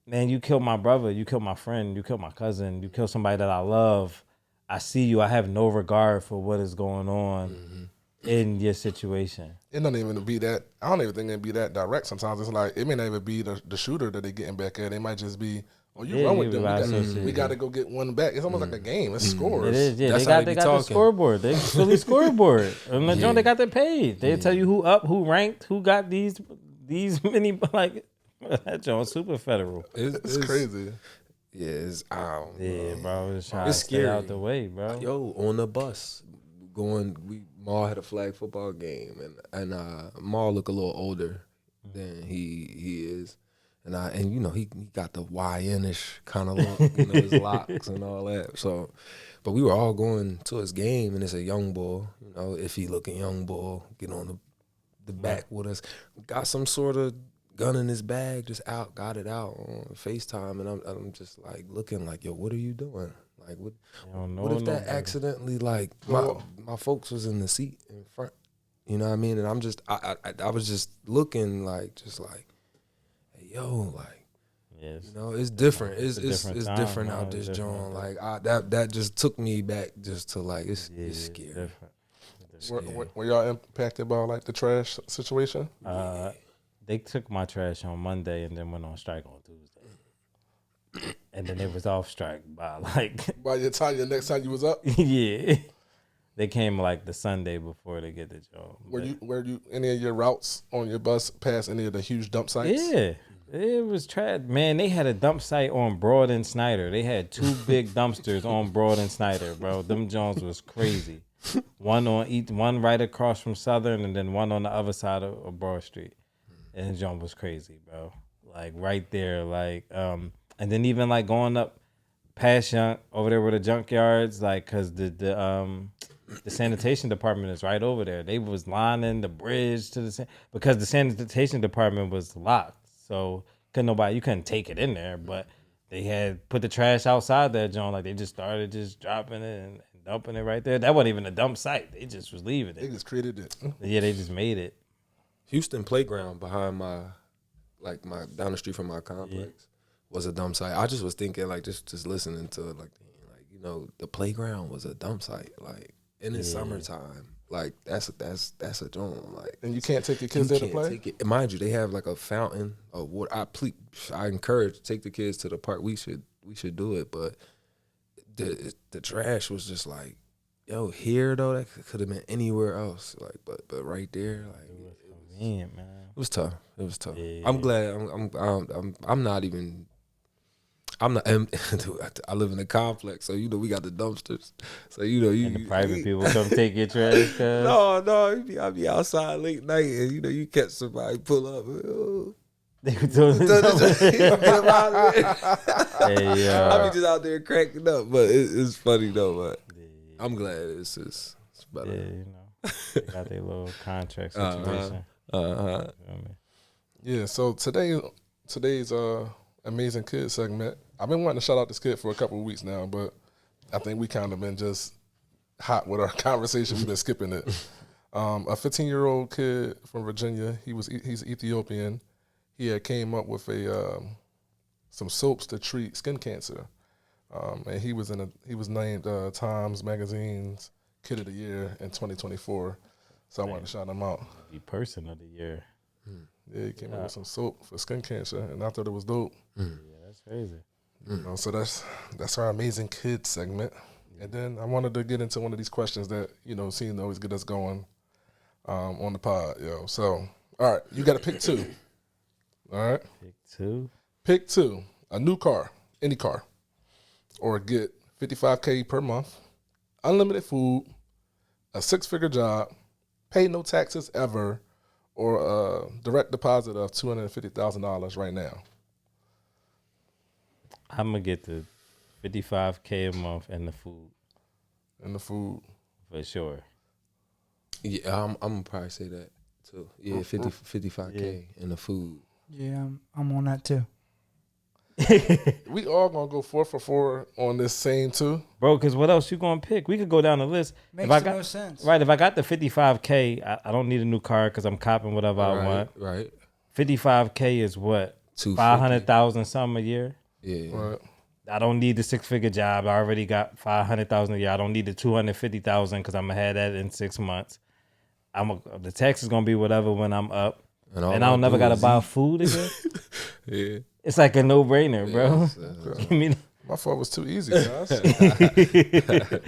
Speaker 4: man, you killed my brother, you killed my friend, you killed my cousin, you killed somebody that I love. I see you. I have no regard for what is going on in your situation.
Speaker 2: It don't even be that. I don't even think it'd be that direct. Sometimes it's like it may not even be the shooter that they getting back at. It might just be, oh, you run with them. We got to go get one back. It's almost like a game. It's scores.
Speaker 4: It is. Yeah,
Speaker 5: That's
Speaker 4: they got the scoreboard. They fully scoreboard. On the joint, they got their page. They tell you who up, who ranked, who got these many like that joint super federal.
Speaker 2: It's crazy.
Speaker 5: Yeah,
Speaker 4: Bro. It's
Speaker 5: scary.
Speaker 4: Stay out the way, bro.
Speaker 5: Yo, on the bus Maul had a flag football game, and Maul look a little older than he is, and you know he got the YN-ish kind of look, you know, his locks and all that. So, but we were all going to his game, and it's a young boy, you know, iffy looking young boy, get on the back with us, got some sort of gun in his bag, got it out on FaceTime, and I'm just like looking like, yo, what are you doing? Like, what if that accidentally, like, my folks was in the seat in front, you know what I mean? And I'm just, I was just looking like, hey, yo, like, you know, it's different. It's different out this joint. Like, that just took me back just to like, it's scary.
Speaker 2: Were y'all impacted by like the trash situation?
Speaker 4: They took my trash on Monday and then went on strike on Tuesday. And then they was off strike by like
Speaker 2: by the time the next time you was up.
Speaker 4: Yeah, they came like the Sunday before they get the job.
Speaker 2: Were you any of your routes on your bus past any of the huge dump sites?
Speaker 4: Yeah, it was trash. Man, they had a dump site on Broad and Snyder. They had two big dumpsters on Broad and Snyder, bro. Them Jones was crazy. One right across from Southern, and then one on the other side of Broad Street. And John was crazy, bro. Like right there, like and then even like going up past over there where the junkyards, like because the sanitation department is right over there. They was lining the bridge to because the sanitation department was locked, so you couldn't take it in there. But they had put the trash outside that joint. Like they just started just dropping it and dumping it right there. That wasn't even a dump site. They just was leaving it.
Speaker 2: They just created it.
Speaker 4: Yeah, they just made it.
Speaker 5: Houston Playground behind my down the street from my complex was a dump site. I just was thinking like just listening to it, like you know, the playground was a dump site, like in the summertime. Like that's a joint. Like,
Speaker 2: and you can't take your kids there to play.
Speaker 5: Mind you, they have like a fountain of water. I encourage take the kids to the park. We should do it, but the trash was just like, yo, here though, that could have been anywhere else. Like, but right there, like.
Speaker 4: Man.
Speaker 5: It was tough.
Speaker 4: Yeah.
Speaker 5: I'm glad. I'm not even. I'm not. I live in a complex, so we got the dumpsters. So
Speaker 4: And the private people come take your trash.
Speaker 5: No, I be outside late night, and you catch somebody pull up. Oh.
Speaker 4: They were doing
Speaker 5: Get 'em out of there.
Speaker 4: Hey,
Speaker 5: I be just out there cracking up, but it's funny though. But I'm glad it's better.
Speaker 4: Yeah, they got their little contract situation.
Speaker 2: Yeah. So today's amazing kid segment. I've been wanting to shout out this kid for a couple of weeks now, but I think we kind of been just hot with our conversation. We've been skipping it. A 15-year-old kid from Virginia. He's Ethiopian. He had came up with some soaps to treat skin cancer, and he was named Times Magazine's Kid of the Year in 2024. So I wanted to shout him out.
Speaker 4: The person of the year.
Speaker 2: Yeah, he came up with some soap for skin cancer, and I thought it was dope.
Speaker 4: Yeah, that's crazy.
Speaker 2: So that's our amazing kid segment. And then I wanted to get into one of these questions that seem to always get us going on the pod, yo. So all right, you got to pick two. All right. Pick two. A new car, any car, or get $55K per month, unlimited food, a 6-figure job, pay no taxes ever, or a direct deposit of $250,000 right now.
Speaker 4: I'm gonna get the $55K a month and the food. For sure.
Speaker 5: Yeah, I'm gonna probably say that too. Yeah, 55K and the food.
Speaker 6: Yeah, I'm on that too.
Speaker 2: We all gonna go 4 for 4 on this same too,
Speaker 4: bro. Because what else you gonna pick? We could go down the list.
Speaker 6: Makes no sense,
Speaker 4: right? If I got the $55K, I don't need a new car because I'm copping whatever I want.
Speaker 5: Right.
Speaker 4: $55K is what? $500,000 something a year.
Speaker 5: Yeah.
Speaker 2: Right.
Speaker 4: I don't need the 6-figure job. I already got $500,000 a year. I don't need the $250,000 because I'm gonna have that in 6 months. The tax is gonna be whatever when I'm up, and I don't never gotta buy food again.
Speaker 5: Yeah.
Speaker 4: It's like a no-brainer, bro.
Speaker 2: Okay.
Speaker 4: I mean,
Speaker 2: my fault was too easy, guys.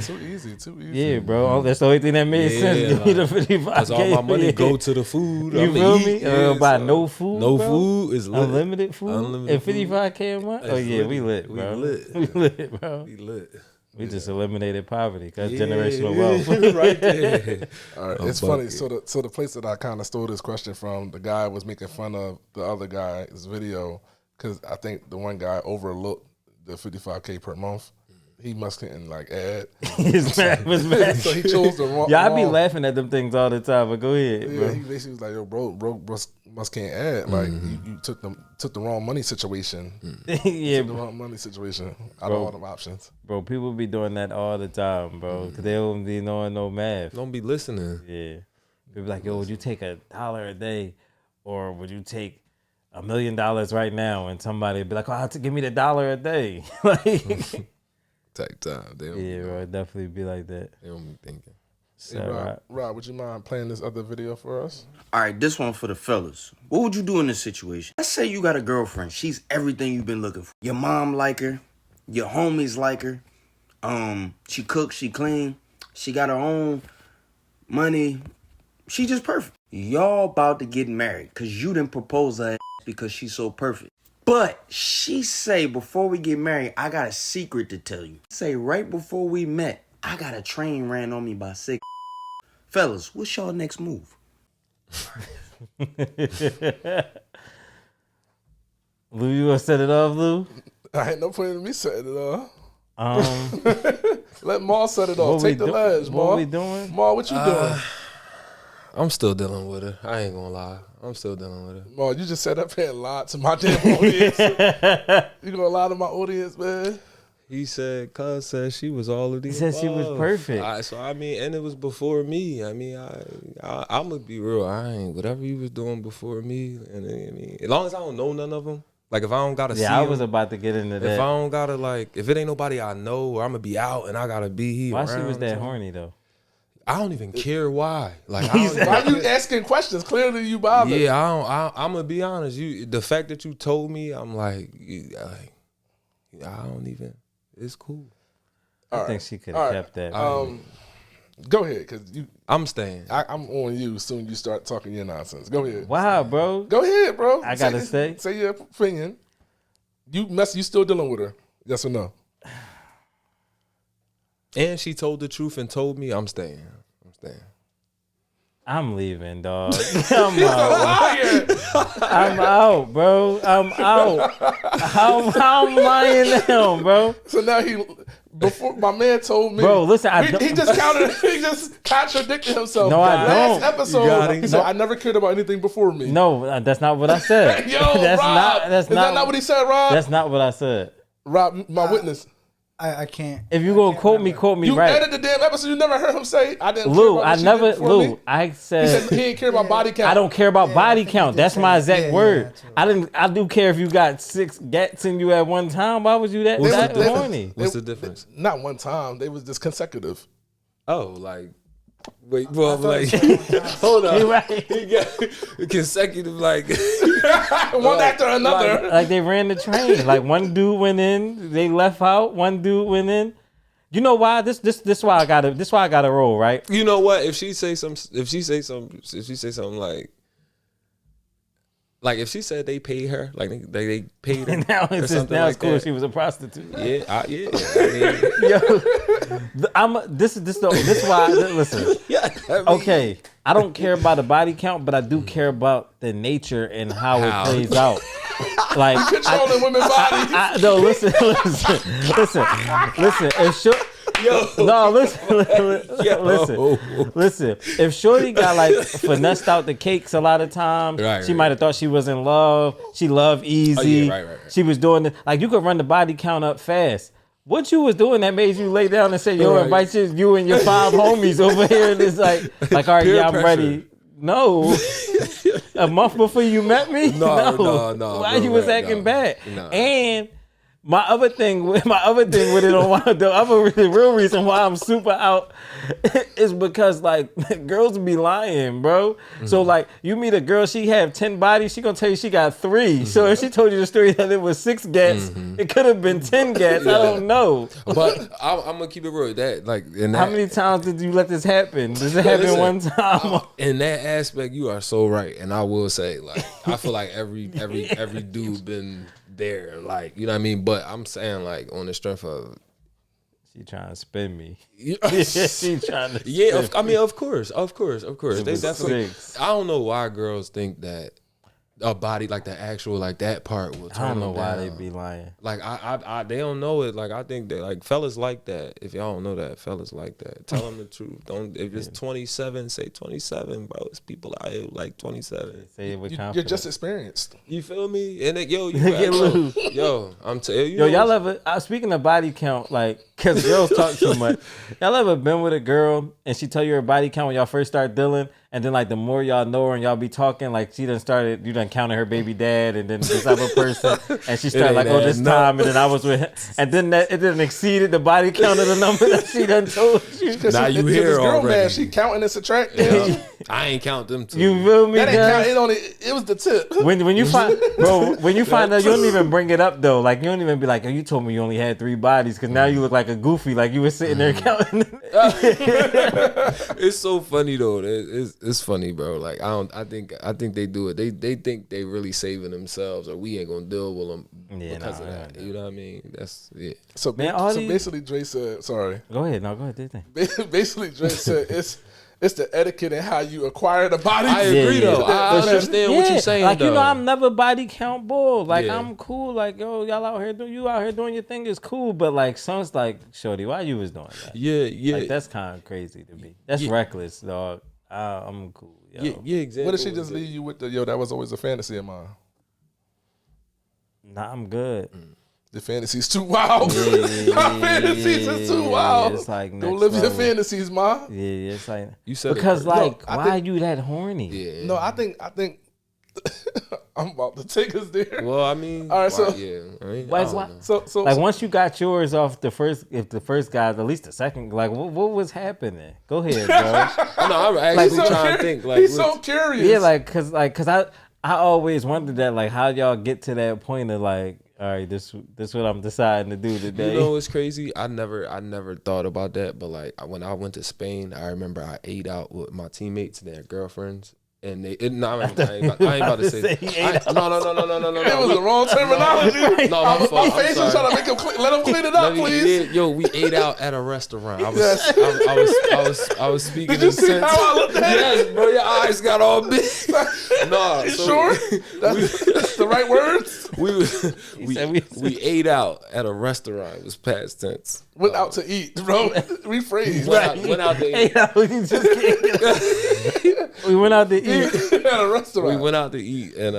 Speaker 2: Too easy.
Speaker 4: Yeah, bro. That's the only thing that made sense. Give me the $55K.
Speaker 5: Because all my money go to the food.
Speaker 4: You feel me? Buy no food.
Speaker 5: No
Speaker 4: bro.
Speaker 5: food is lit.
Speaker 4: Unlimited food. And $55K a month. Oh yeah, we lit, bro. We lit, bro.
Speaker 5: We lit.
Speaker 4: We just eliminated poverty. That's generational wealth.
Speaker 5: Right there.
Speaker 2: All right, it's funny. So the place that I kind of stole this question from, the guy was making fun of the other guy's video because I think the one guy overlooked the $55K per month. He must couldn't add.
Speaker 4: His math was bad.
Speaker 2: So he chose the wrong.
Speaker 4: Yeah, I be laughing at them things all the time. But go ahead,
Speaker 2: Yeah,
Speaker 4: bro.
Speaker 2: he basically was like, "Yo, bro must can't add. Like you took the wrong money situation.
Speaker 4: Yeah,
Speaker 2: Took the wrong money situation out of all them options.
Speaker 4: Bro, people be doing that all the time, bro. Because they don't be knowing no math.
Speaker 5: Don't be listening.
Speaker 4: Yeah. People be like, yo, would you take $1 a day? Or would you take $1 million right now? And somebody be like, oh, give me the $1 a day.
Speaker 5: Take time.
Speaker 4: Yeah, bro, it definitely be like that.
Speaker 5: They don't be thinking.
Speaker 2: Hey, Rob, would you mind playing this other video for us?
Speaker 7: All right, this one for the fellas. What would you do in this situation? Let's say you got a girlfriend. She's everything you've been looking for. Your mom like her. Your homies like her. She cooks, she clean. She got her own money. She just perfect. Y'all about to get married because you didn't propose her because she's so perfect. But she say, before we get married, I got a secret to tell you. Say, right before we met, I got a train ran on me by 6. Fellas, what's y'all next move?
Speaker 4: Lou, you gonna set it off, Lou?
Speaker 2: I ain't no point in me setting it off. Let Maul set it off. Take the ledge, Maul.
Speaker 4: What we doing?
Speaker 2: Maul, what you doing?
Speaker 5: I'm still dealing with her. I ain't gonna lie. I'm still dealing with her.
Speaker 2: Maul, you just sat up here and lied to my damn audience. You gonna lie to my audience, man?
Speaker 5: He said, cuz said she was all of these.
Speaker 4: He said she was perfect.
Speaker 5: And it was before me. I'm gonna be real. Whatever you was doing before me, and as long as I don't know none of them, like if I don't gotta see
Speaker 4: I
Speaker 5: them,
Speaker 4: was about to get into that.
Speaker 5: If I don't gotta if it ain't nobody I know, or I'm gonna be out and I gotta be here.
Speaker 4: Why she was that horny though?
Speaker 5: I don't even care why. Like,
Speaker 2: why you asking questions? Clearly you bothered.
Speaker 5: Yeah, I'm gonna be honest. The fact that you told me, I'm like I don't even. It's cool.
Speaker 4: I think she could have kept that.
Speaker 2: Go ahead, cause
Speaker 5: I'm staying.
Speaker 2: I'm on you as soon as you start talking your nonsense. Go ahead.
Speaker 4: Wow, bro.
Speaker 2: Go ahead, bro.
Speaker 4: I gotta say
Speaker 2: your opinion. You still dealing with her? Yes or no?
Speaker 5: And she told the truth and told me I'm staying.
Speaker 4: I'm leaving, dog. I'm out. I'm out, bro. I'm out. I'm lying down, bro.
Speaker 2: So now before my man told me,
Speaker 4: Bro, listen,
Speaker 2: he just contradicted himself.
Speaker 4: No, I
Speaker 2: Last
Speaker 4: don't.
Speaker 2: episode, he said, I never cared about anything before me.
Speaker 4: No, that's not what I said.
Speaker 2: Yo,
Speaker 4: that's
Speaker 2: Rob,
Speaker 4: that's
Speaker 2: is that not what he said, Rob?
Speaker 4: That's not what I said.
Speaker 2: Rob, my witness.
Speaker 6: I can't.
Speaker 4: If you gonna quote me
Speaker 2: You
Speaker 4: right.
Speaker 2: edited the damn episode. You never heard him say, I didn't
Speaker 4: Lou,
Speaker 2: care about
Speaker 4: I
Speaker 2: what she
Speaker 4: never,
Speaker 2: did before
Speaker 4: Lou,
Speaker 2: me.
Speaker 4: I
Speaker 2: He
Speaker 4: said
Speaker 2: said he didn't care about body count.
Speaker 4: I don't care about body
Speaker 6: I think
Speaker 4: count.
Speaker 6: he did
Speaker 4: That's
Speaker 6: say
Speaker 4: my
Speaker 6: that.
Speaker 4: exact
Speaker 6: Yeah,
Speaker 4: word.
Speaker 6: yeah,
Speaker 4: I do care if you got 6 gats in you at one time. Why was you that horny?
Speaker 5: What's the difference?
Speaker 2: Not one time. They was just consecutive.
Speaker 5: Oh, like, wait, well, like, hold on.
Speaker 4: You right.
Speaker 5: He got consecutive, like,
Speaker 2: One after another.
Speaker 4: Like they ran the train. Like one dude went in, they left out. One dude went in. You know why? This why I gotta roll, right?
Speaker 5: you know what? If she say something like if she said they paid her, like they paid her,
Speaker 4: Now
Speaker 5: or
Speaker 4: it's
Speaker 5: something
Speaker 4: now
Speaker 5: like
Speaker 4: it's cool.
Speaker 5: that.
Speaker 4: She was a prostitute.
Speaker 5: Yeah, I mean,
Speaker 4: Yo, this why. Listen,
Speaker 5: I mean,
Speaker 4: okay, I don't care about the body count, but I do care about the nature and how it plays out. Like
Speaker 2: Controlling women's bodies.
Speaker 4: no, listen. If listen. If Shorty got like finessed out the cakes a lot of times, she might have thought she was in love. She loved easy.
Speaker 5: Right.
Speaker 4: She was doing it like you could run the body count up fast. What you was doing that made you lay down and say, "Yo, invite you and your 5 homies over here," and it's like, all right,
Speaker 5: Peer
Speaker 4: yeah, I'm
Speaker 5: pressure.
Speaker 4: ready. No, a month before you met me.
Speaker 5: No.
Speaker 4: Why
Speaker 5: bro,
Speaker 4: you was
Speaker 5: right,
Speaker 4: acting
Speaker 5: no.
Speaker 4: bad?
Speaker 5: No.
Speaker 4: And my other thing with it on why the real reason why I'm super out is because like girls be lying, bro. So like you meet a girl, she have 10 bodies, she gonna tell you she got 3. So if she told you the story that it was 6 gats, it could have been 10 gats. I don't know.
Speaker 5: But I'm gonna keep it real. That like in that,
Speaker 4: How many times did you let this happen? Does it happen
Speaker 5: Listen,
Speaker 4: one time?
Speaker 5: in that aspect, you are so right, and I will say, like, I feel like every dude been there, like, you know what I mean. But I'm saying, like, on the strength of,
Speaker 4: She trying to spin me.
Speaker 5: yeah,
Speaker 4: She trying to
Speaker 5: of course, they definitely.
Speaker 4: 6.
Speaker 5: I don't know why girls think that a body like the actual like that part will turn
Speaker 4: I don't know
Speaker 5: them
Speaker 4: why
Speaker 5: down.
Speaker 4: they be lying.
Speaker 5: Like I they don't know it. Like I think that like fellas like that. If y'all don't know that, fellas like that. Tell them the truth. Don't if it's 27, say 27, bro. It's people out here like 27.
Speaker 4: Say it with
Speaker 2: You're
Speaker 4: confidence.
Speaker 2: just experienced.
Speaker 5: You feel me? And then, you
Speaker 4: Get loose.
Speaker 5: yo, I'm telling you.
Speaker 4: Yo, y'all ever, speaking of body count, like, because girls talk too much, y'all ever been with a girl and she tell you her body count when y'all first start dealing, and then, like, the more y'all know her and y'all be talking, like, you done counted her baby dad and then this other person, and she started like, this
Speaker 5: adding
Speaker 4: time, and then I was with him, and then it didn't exceeded the body count of the number that she done told you.
Speaker 5: Now you
Speaker 2: This
Speaker 5: here
Speaker 2: girl,
Speaker 5: already.
Speaker 2: man, she counting and subtracting.
Speaker 5: Yeah. I ain't count them two.
Speaker 4: You feel me,
Speaker 2: That ain't
Speaker 4: guys?
Speaker 2: count. It was the tip.
Speaker 4: When you find out, you don't even bring it up though. Like you don't even be like, "Oh, you told me you only had 3 bodies," because now you look like a goofy. Like you were sitting there counting.
Speaker 5: It's so funny though. It's funny, bro. Like I think they do it. They think they really saving themselves, or we ain't gonna deal with them because of that. You know what I mean? That's it.
Speaker 2: So,
Speaker 4: Man,
Speaker 2: basically, Dre said, sorry.
Speaker 4: Go ahead, do your thing.
Speaker 2: Basically, Dre said it's the etiquette and how you acquire the body.
Speaker 5: I agree
Speaker 4: Yeah.
Speaker 5: though. I understand what you're saying.
Speaker 4: Like
Speaker 5: though.
Speaker 4: I'm never body count bull. Like
Speaker 5: Yeah.
Speaker 4: I'm cool. Like yo, y'all out here doing your thing is cool. But like someone's like, shorty, why you was doing that?
Speaker 5: Yeah.
Speaker 4: Like that's kind of crazy to me. That's reckless, dog. I'm cool. Yo.
Speaker 5: yeah, exactly.
Speaker 2: What did she just leave you with? That was always a fantasy of mine.
Speaker 4: Nah, I'm good.
Speaker 2: The fantasy's too wild. My fantasies is too wild.
Speaker 4: It's like
Speaker 2: Don't
Speaker 4: next
Speaker 2: live your
Speaker 4: level.
Speaker 2: fantasies, ma.
Speaker 4: Yeah, it's like
Speaker 5: You said
Speaker 4: because
Speaker 5: it,
Speaker 4: like
Speaker 2: I
Speaker 4: why
Speaker 2: think-
Speaker 4: you that horny?
Speaker 5: yeah.
Speaker 2: No, I think I'm about to take us there.
Speaker 5: Well, I mean,
Speaker 2: All right, so-
Speaker 5: yeah. I mean,
Speaker 4: Why-
Speaker 5: I don't
Speaker 4: why-
Speaker 5: know.
Speaker 2: So
Speaker 4: Like once you got yours off the first, if the first guy's at least the second, like what was happening? Go ahead, bro.
Speaker 5: No, I'm actually trying to think. Like,
Speaker 2: he's so curious.
Speaker 4: Yeah, cause I always wondered that, like, how y'all get to that point of like, all right, this what I'm deciding to do today.
Speaker 5: you know, it's crazy. I never thought about that. But like when I went to Spain, I remember I ate out with my teammates and their girlfriends, And I ain't about to say no.
Speaker 2: That was the wrong terminology.
Speaker 5: No, my fault.
Speaker 2: My face was trying to make him let him clean it up, please.
Speaker 5: Yo, we ate out at a restaurant. I was speaking.
Speaker 2: Did you see
Speaker 5: sense.
Speaker 2: how I looked at it?
Speaker 5: Yes, bro. Your eyes got all big. Nah,
Speaker 2: You sure? That's the right words?
Speaker 5: We ate out at a restaurant. It was past tense.
Speaker 2: Went out to eat, bro. Rephrase.
Speaker 5: Went out to eat.
Speaker 4: We went out to eat.
Speaker 2: At a restaurant.
Speaker 5: We went out to eat, and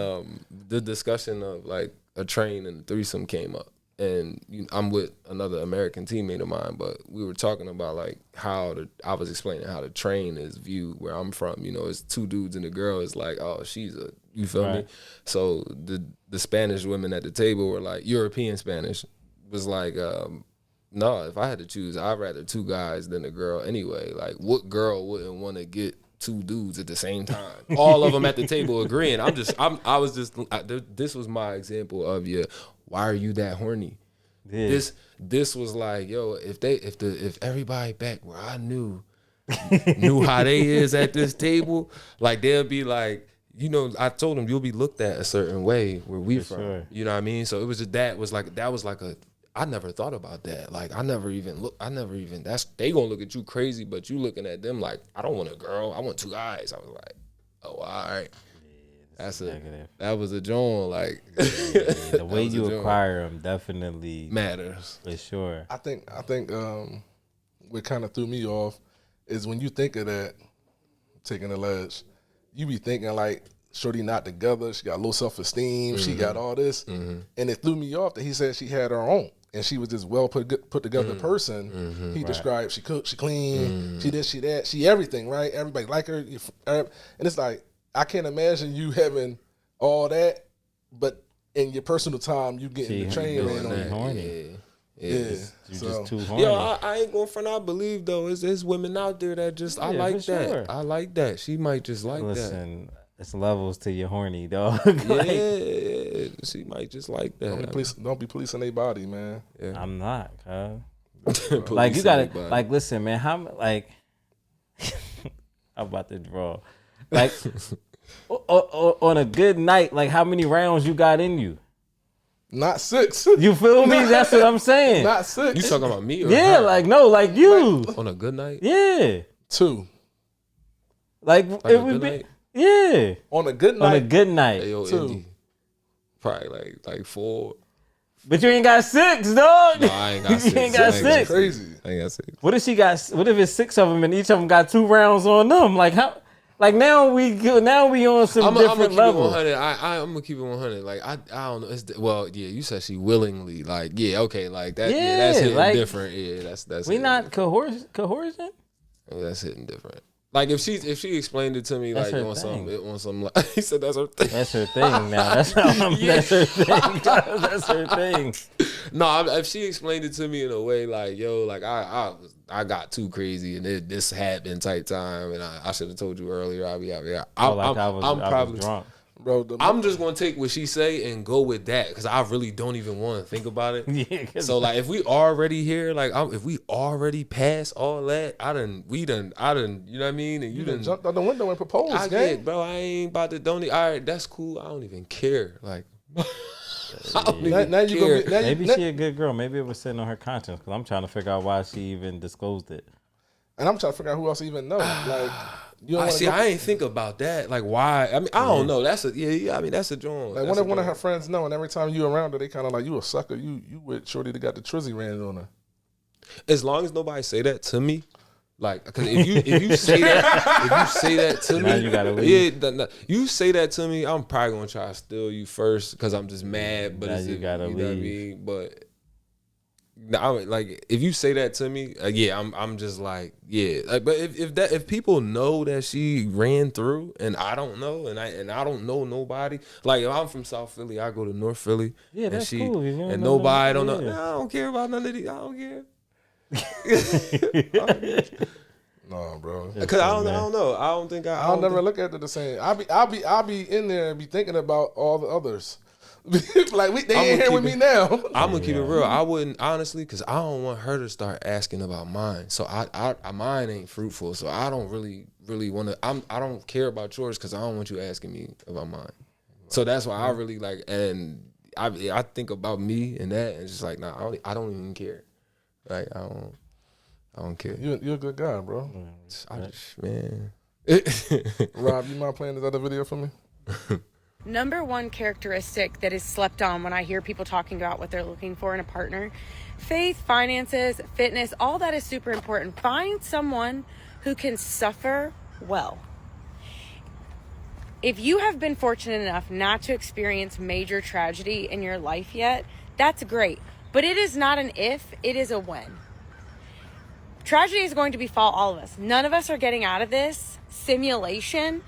Speaker 5: the discussion of like a train and a threesome came up. And I'm with another American teammate of mine, but we were talking about like I was explaining how the train is viewed where I'm from. You know, it's two dudes and the girl is like, oh, you feel me? So the Spanish women at the table were like, European Spanish was like, no, if I had to choose, I'd rather two guys than a girl anyway. Like, what girl wouldn't want to get two dudes at the same time? All of them at the table agreeing. This was my example of why are you that horny? Yeah. This was like, yo, if everybody back where I knew how they is at this table, like they'll be like, you know, I told them you'll be looked at a certain way where we from. Sure. You know what I mean? So it was just that was like I never thought about that. Like they gonna look at you crazy, but you looking at them like, I don't want a girl, I want two guys. I was like, oh, all right. That was a joint. Like
Speaker 4: the way you acquire them definitely
Speaker 5: matters
Speaker 4: for sure.
Speaker 2: I think what kind of threw me off is when you think of that, taking the ledge, you be thinking like, shorty not together, she got low self-esteem, she got all this, and it threw me off that he said she had her own, and she was this well put together person. He described she cooked, she cleaned, she this, she that, she everything, right? Everybody like her, and it's like, I can't imagine you having all that, but in your personal time, you getting the train ran on you.
Speaker 5: Yeah.
Speaker 4: Just too horny.
Speaker 5: Yo, I ain't going front. I believe though, there's women out there that just I like that. Sure. I like that. She might just like that.
Speaker 4: Listen, it's levels to your horny, dog.
Speaker 5: Yeah, she might just like that.
Speaker 2: Don't be policing their body, man.
Speaker 5: Yeah.
Speaker 4: I'm not, cuz. Like you gotta, like, listen, man. How like I'm about to draw. Like on a good night, like how many rounds you got in you?
Speaker 2: Not 6.
Speaker 4: You feel me? That's what I'm saying.
Speaker 2: Not 6.
Speaker 5: You talking about me? Or
Speaker 4: yeah,
Speaker 5: her?
Speaker 4: like no, like you.
Speaker 5: On a good night?
Speaker 4: Yeah.
Speaker 2: 2.
Speaker 4: Like it would be. Night? Yeah.
Speaker 2: On a good night.
Speaker 4: On a good night.
Speaker 5: Hey, yo,
Speaker 2: 2.
Speaker 5: Indy, probably like 4.
Speaker 4: But you ain't got 6, dog.
Speaker 5: No, I ain't got 6.
Speaker 4: You ain't got 6.
Speaker 2: Crazy.
Speaker 5: I ain't got 6.
Speaker 4: What if she got? What if it's 6 of them and each of them got 2 rounds on them? Like how? Like now we on some different level.
Speaker 5: I'm gonna keep it 100. Like I don't know. You said she willingly. Like okay, like that. Yeah, that's hitting like, different. Yeah, that's.
Speaker 4: We not coercion.
Speaker 5: That's hitting different. Like if she explained it to me
Speaker 4: that's
Speaker 5: like on some like he said that's her thing.
Speaker 4: That's her thing now. That's how that's her thing. That's her thing.
Speaker 5: No, if she explained it to me in a way like yo, like I got too crazy and this had been tight time and I should have told you earlier. I'm probably drunk. Bro, I'm just gonna take what she say and go with that because I really don't even want to think about it. Yeah. So like, if we already here, like, if we already passed all that, we done. You know what I mean? And you done
Speaker 2: jumped out the window and proposed.
Speaker 5: I get, bro. I ain't about to donate. All right, that's cool. I don't even care. Like, I don't even care.
Speaker 4: Maybe she a good girl. Maybe it was sitting on her conscience because I'm trying to figure out why she even disclosed it.
Speaker 2: And I'm trying to figure out who else even knows. Like, you don't
Speaker 5: I ain't think about that. Like, why? I mean, I don't know. That's I mean, that's a joint.
Speaker 2: Like, one of her friends know, and every time you around her, they kind of like, you a sucker. You with shorty that got the trizzy ran on her.
Speaker 5: As long as nobody say that to me, like, because if you say that to me,
Speaker 4: you gotta leave.
Speaker 5: Yeah, you say that to me, I'm probably gonna try to steal you first because I'm just mad. But
Speaker 4: you gotta leave.
Speaker 5: Know what I mean? But. Like if you say that to me, I'm just like Like, but if people know that she ran through and I don't know and I don't know nobody. Like if I'm from South Philly, I go to North Philly.
Speaker 4: Yeah, that's cool.
Speaker 5: And nobody don't know. Nah, I don't care about none of these. I don't care.
Speaker 2: No, bro.
Speaker 5: Because I don't know. I don't think
Speaker 2: I'll never look at it the same. I'll be in there and be thinking about all the others. Like they ain't here with me now.
Speaker 5: I'm gonna keep it real. I wouldn't honestly, because I don't want her to start asking about mine. So I mine ain't fruitful. So I don't really really want to. I don't care about yours because I don't want you asking me about mine. So that's why I really like, and I think about me and that, and it's just like, nah, I don't even care. Like I don't care.
Speaker 2: You're a good guy, bro.
Speaker 5: I just, man.
Speaker 2: Rob, you mind playing this other video for me?
Speaker 8: Number one characteristic that is slept on when I hear people talking about what they're looking for in a partner: faith, finances, fitness, all that is super important. Find someone who can suffer well. If you have been fortunate enough not to experience major tragedy in your life yet, that's great. But it is not an if, it is a when. Tragedy is going to befall all of us. None of us are getting out of this simulation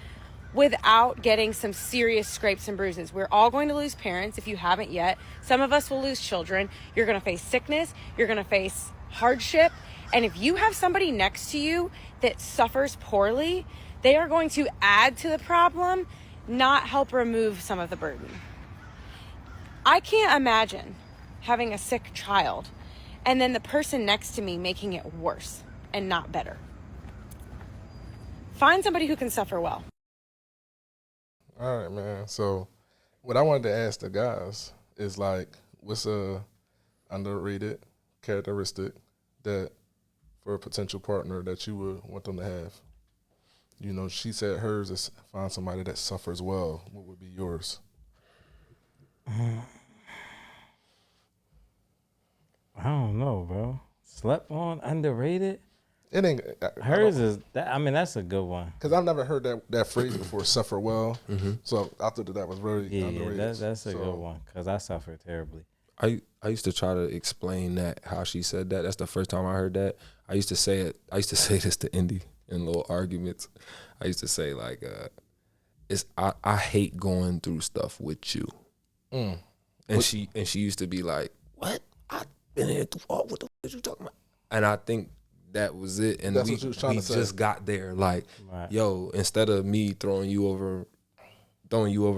Speaker 8: without getting some serious scrapes and bruises. We're all going to lose parents if you haven't yet. Some of us will lose children. You're going to face sickness. You're going to face hardship. And if you have somebody next to you that suffers poorly, they are going to add to the problem, not help remove some of the burden. I can't imagine having a sick child and then the person next to me making it worse and not better. Find somebody who can suffer well.
Speaker 2: All right, man. So what I wanted to ask the guys is like, what's a underrated characteristic that for a potential partner that you would want them to have? You know, she said hers is find somebody that suffers well. What would be yours?
Speaker 4: I don't know, bro. Slept on, underrated.
Speaker 2: It ain't
Speaker 4: Hers is that. I mean, that's a good one.
Speaker 2: because I've never heard that phrase before. Suffer well. So I thought that was very underrated.
Speaker 4: Yeah, that's a good one because I suffer terribly.
Speaker 5: I used to try to explain that how she said that. That's the first time I heard that. I used to say it. I used to say this to Indy in little arguments. I used to say like, I hate going through stuff with you. And she used to be like, what? I've been here through all. What the fuck you talking about? And I think that was it. And
Speaker 2: That's
Speaker 5: we
Speaker 2: what you was trying to say.
Speaker 5: just got there. Like, yo, instead of me throwing you over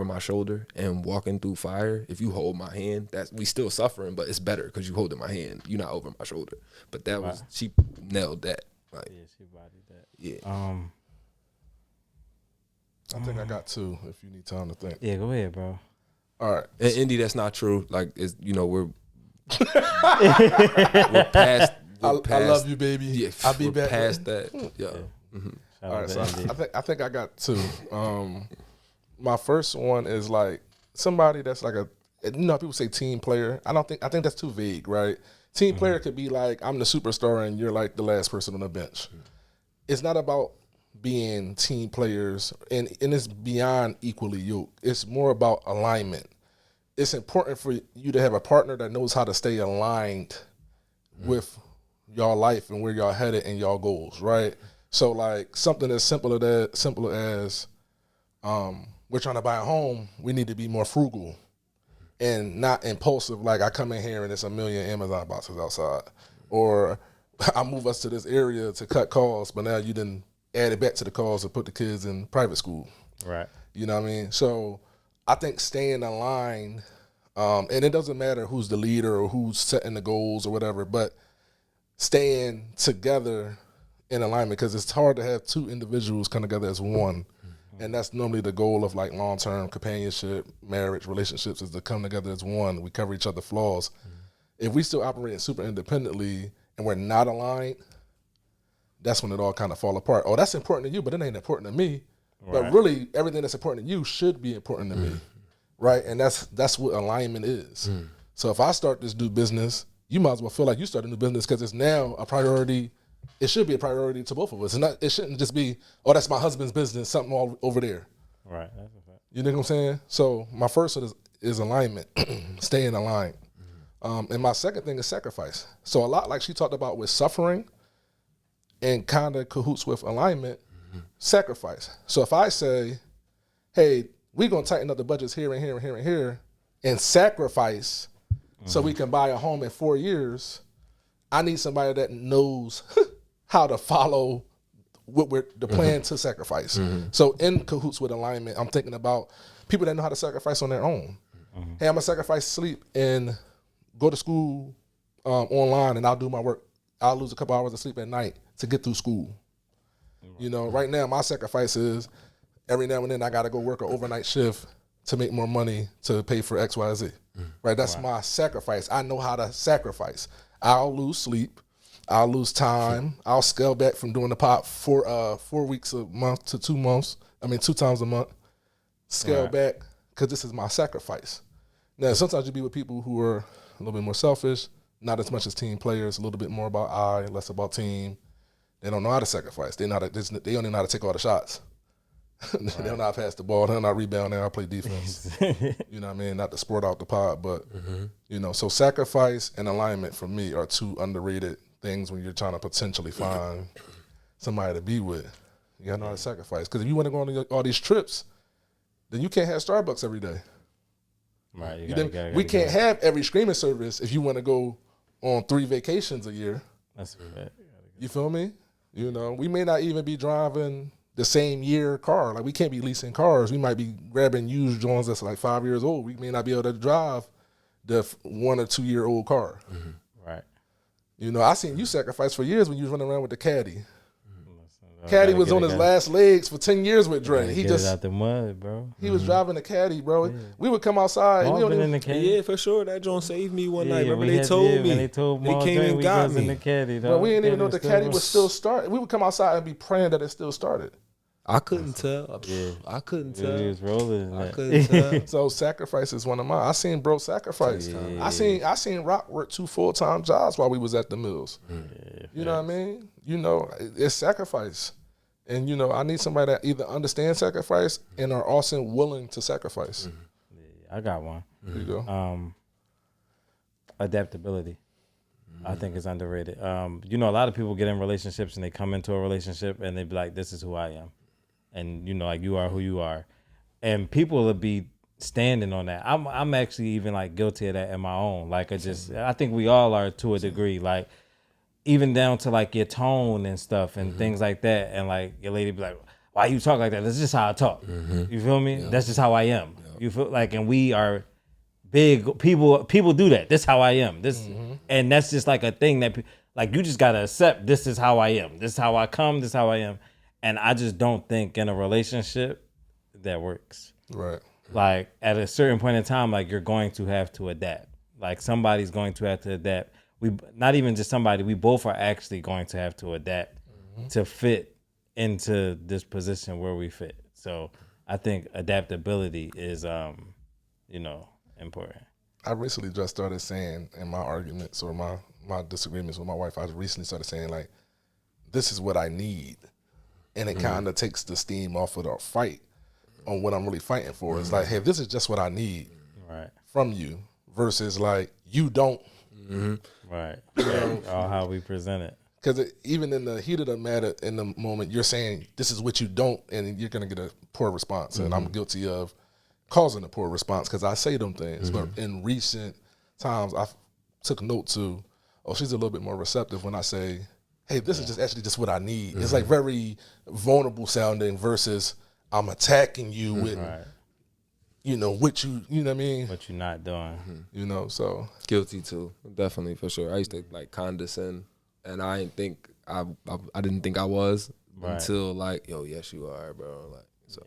Speaker 5: my shoulder and walking through fire, if you hold my hand, that's we still suffering, but it's better because you holding my hand. You're not over my shoulder. But that was she nailed that. Like,
Speaker 4: Yeah, she bodied that.
Speaker 5: yeah.
Speaker 2: I think I got two. If you need time to think.
Speaker 4: Yeah, go ahead, bro.
Speaker 2: All right.
Speaker 5: And Indy, that's not true. Like, it's, you know, we're past.
Speaker 2: I love you, baby.
Speaker 5: Yeah,
Speaker 2: I'll be
Speaker 5: we're
Speaker 2: back.
Speaker 5: past that. Yeah.
Speaker 4: Shout
Speaker 2: All
Speaker 4: out
Speaker 2: right,
Speaker 4: to
Speaker 2: so
Speaker 4: Andy.
Speaker 2: I think I got two. My first one is like somebody that's like people say team player. I think that's too vague, right? Team player could be like, I'm the superstar and you're like the last person on the bench. It's not about being team players, and it's beyond equally yoked. It's more about alignment. It's important for you to have a partner that knows how to stay aligned with y'all life and where y'all headed and y'all goals, right? So like something as simple as we're trying to buy a home, we need to be more frugal and not impulsive. Like I come in here and it's a million Amazon boxes outside, or I move us to this area to cut costs, but now you didn't add it back to the costs and put the kids in private school.
Speaker 4: Right.
Speaker 2: You know what I mean? So I think staying aligned, and it doesn't matter who's the leader or who's setting the goals or whatever, but staying together in alignment, because it's hard to have two individuals come together as one. And that's normally the goal of like long-term companionship, marriage, relationships, is to come together as one. We cover each other's flaws. If we still operating super independently and we're not aligned, that's when it all kind of fall apart. Oh, that's important to you, but it ain't important to me.
Speaker 4: Right.
Speaker 2: But really, everything that's important to you should be important to me, right? And that's what alignment is. So if I start this new business, you might as well feel like you start a new business because it's now a priority. It should be a priority to both of us. It shouldn't just be, oh, that's my husband's business, something all over there.
Speaker 4: Right. That's a fact.
Speaker 2: You know what I'm saying? So my first one is alignment, staying aligned. And my second thing is sacrifice. So a lot like she talked about with suffering and kind of cahoots with alignment, sacrifice. So if I say, hey, we're going to tighten up the budgets here and here and here and here and sacrifice so we can buy a home in 4 years, I need somebody that knows how to follow what the plan to sacrifice. So in cahoots with alignment, I'm thinking about people that know how to sacrifice on their own. Hey, I'm going to sacrifice sleep and go to school online, and I'll do my work. I'll lose a couple hours of sleep at night to get through school. You know, right now my sacrifice is every now and then I got to go work an overnight shift to make more money to pay for X, Y, Z. Right? That's my sacrifice. I know how to sacrifice. I'll lose sleep. I'll lose time. I'll scale back from doing the pop 4 weeks a month to 2 months. 2 times a month. Scale back because this is my sacrifice. Now, sometimes you be with people who are a little bit more selfish, not as much as team players, a little bit more about I, less about team. They don't know how to sacrifice. They don't even know how to take all the shots. They don't know how to pass the ball. They don't know how to rebound. They don't know how to play defense. You know what I mean? Not to sport out the pod, but, you know, so sacrifice and alignment for me are 2 underrated things when you're trying to potentially find somebody to be with. You gotta know how to sacrifice. Because if you want to go on all these trips, then you can't have Starbucks every day.
Speaker 4: Right.
Speaker 2: We can't have every streaming service if you want to go on 3 vacations a year.
Speaker 4: That's right.
Speaker 2: You feel me? You know, we may not even be driving the same year car. Like, we can't be leasing cars. We might be grabbing used joints that's like 5 years old. We may not be able to drive the 1 or 2 year old car.
Speaker 4: Right.
Speaker 2: You know, I seen you sacrifice for years when you was running around with the caddy. Caddy was on his last legs for 10 years with Dre. He just
Speaker 4: out the mud, bro.
Speaker 2: He was driving the caddy, bro. Yeah. We would come outside.
Speaker 5: Yeah, for sure. That joint saved me one night. Remember they told me.
Speaker 4: They
Speaker 5: came and got me.
Speaker 4: In the caddy,
Speaker 2: but we didn't even know the caddy was still started. We would come outside and be praying that it still started.
Speaker 5: I couldn't tell. I couldn't tell.
Speaker 4: He was rolling.
Speaker 5: I couldn't tell.
Speaker 2: So sacrifice is one of mine. I seen bro sacrifice. Yeah. I seen Rock work 2 full-time jobs while we was at the mills. Yeah, you know what I mean? You know, it's sacrifice. And, you know, I need somebody that either understands sacrifice and are also willing to sacrifice.
Speaker 4: Yeah, I got one.
Speaker 2: There you go.
Speaker 4: Adaptability. I think is underrated. You know, a lot of people get in relationships and they come into a relationship and they be like, this is who I am. And, you know, like, you are who you are. And people will be standing on that. I'm actually even, like, guilty of that in my own. Like, I think we all are to a degree. Like, even down to, like, your tone and stuff and things like that. And, like, your lady be like, why you talk like that? That's just how I talk. You feel me? Yeah. That's just how I am. You feel like, and we are big people do that. This is how I am. And that's just like a thing that, like, you just got to accept this is how I am. This is how I come. This is how I am. And I just don't think in a relationship that works.
Speaker 2: Right.
Speaker 4: Like, at a certain point in time, like, you're going to have to adapt. Like, somebody's going to have to adapt. Not even just somebody, we both are actually going to have to adapt to fit into this position where we fit. So I think adaptability is, you know, important.
Speaker 2: I recently just started saying in my arguments or my disagreements with my wife, I recently started saying, like, this is what I need. And it kind of takes the steam off of the fight on what I'm really fighting for. It's like, hey, this is just what I need from you versus, like, you don't.
Speaker 4: Right. Or how we present it.
Speaker 2: Because even in the heat of the matter, in the moment, you're saying this is what you don't, and you're going to get a poor response. And I'm guilty of causing a poor response because I say them things. But in recent times, I took note to, she's a little bit more receptive when I say, hey, this is just what I need. It's like very vulnerable sounding versus I'm attacking you with, you know, what you know what I mean?
Speaker 4: What you're not doing.
Speaker 2: You know, so.
Speaker 5: Guilty too, definitely, for sure. I used to, like, condescend, and I didn't think I was until, like, yo, yes you are, bro. Like, so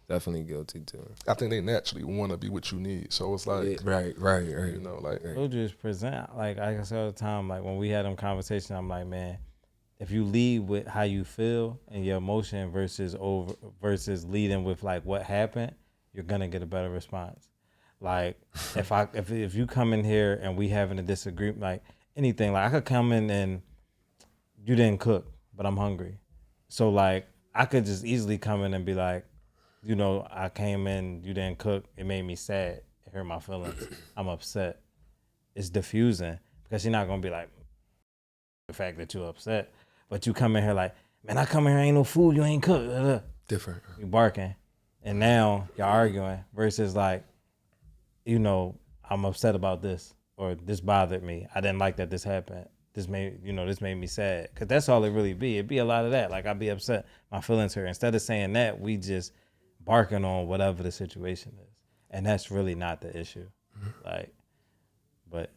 Speaker 5: definitely guilty too.
Speaker 2: I think they naturally want to be what you need. So it's like,
Speaker 5: right.
Speaker 2: You know, like,
Speaker 4: we'll just present, like I say all the time, like, when we had them conversations, I'm like, man, if you lead with how you feel and your emotion versus leading with, like, what happened, you're gonna get a better response. Like, if you come in here and we having a disagreement, like anything, like, I could come in and you didn't cook, but I'm hungry. So, like, I could just easily come in and be like, you know, I came in, you didn't cook, it made me sad, it hurt my feelings, I'm upset. It's diffusing because you're not gonna be like, the fact that you're upset, but you come in here like, man, I come in here, ain't no food, you ain't cook.
Speaker 5: Different.
Speaker 4: You barking. And now you're arguing versus, like, you know, I'm upset about this, or this bothered me. I didn't like that this happened. This made me sad. Cause that's all it really be. It'd be a lot of that. Like, I'd be upset, my feelings hurt. Instead of saying that, we just barking on whatever the situation is. And that's really not the issue. Like, But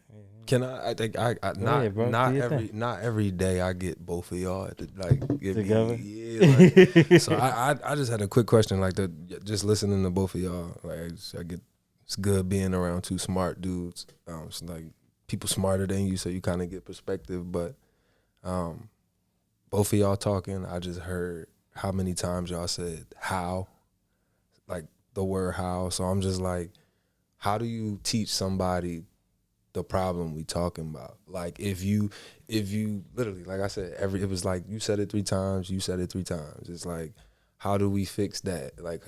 Speaker 5: Can I think I not
Speaker 4: ahead, bro.
Speaker 5: not
Speaker 4: Do your
Speaker 5: every
Speaker 4: thing.
Speaker 5: not every day I get both of y'all to like give
Speaker 4: Together?
Speaker 5: me like, so I just had a quick question like just listening to both of y'all like I get it's good being around two smart dudes it's like people smarter than you so you kind of get perspective but both of y'all talking I just heard how many times y'all said how like the word how so I'm just like how do you teach somebody the problem we talking about? Like if you literally, like I said, it was like you said it 3 times, you said it 3 times. It's like, how do we fix that? Like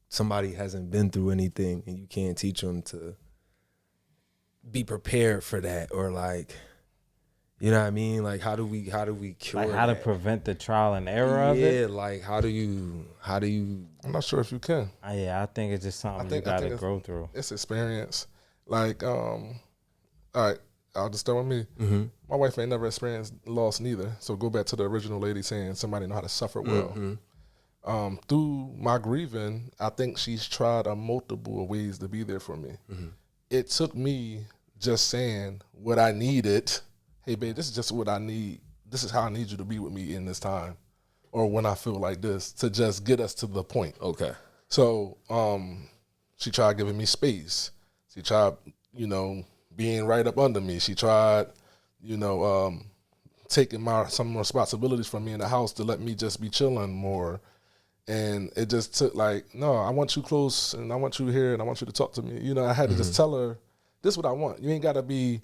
Speaker 5: somebody hasn't been through anything and you can't teach them to be prepared for that or like, you know what I mean? Like how do we cure
Speaker 4: like how to
Speaker 5: that?
Speaker 4: prevent the trial and error of it.
Speaker 5: Yeah, like how do you
Speaker 2: I'm not sure if you can.
Speaker 4: Yeah, I think it's just something you gotta grow through.
Speaker 2: It's experience. Like, all right, I'll just start with me.
Speaker 5: Mm-hmm.
Speaker 2: My wife ain't never experienced loss neither. So go back to the original lady saying somebody know how to suffer well.
Speaker 5: Mm-hmm.
Speaker 2: Through my grieving, I think she's tried a multiple ways to be there for me.
Speaker 5: Mm-hmm.
Speaker 2: It took me just saying what I needed. Hey, babe, this is just what I need. This is how I need you to be with me in this time. Or when I feel like this, to just get us to the point.
Speaker 5: Okay.
Speaker 2: So she tried giving me space. She tried, being right up under me. She tried, taking some responsibilities from me in the house to let me just be chilling more. And it just took no, I want you close and I want you here and I want you to talk to me. I had to just tell her, this is what I want. You ain't got to be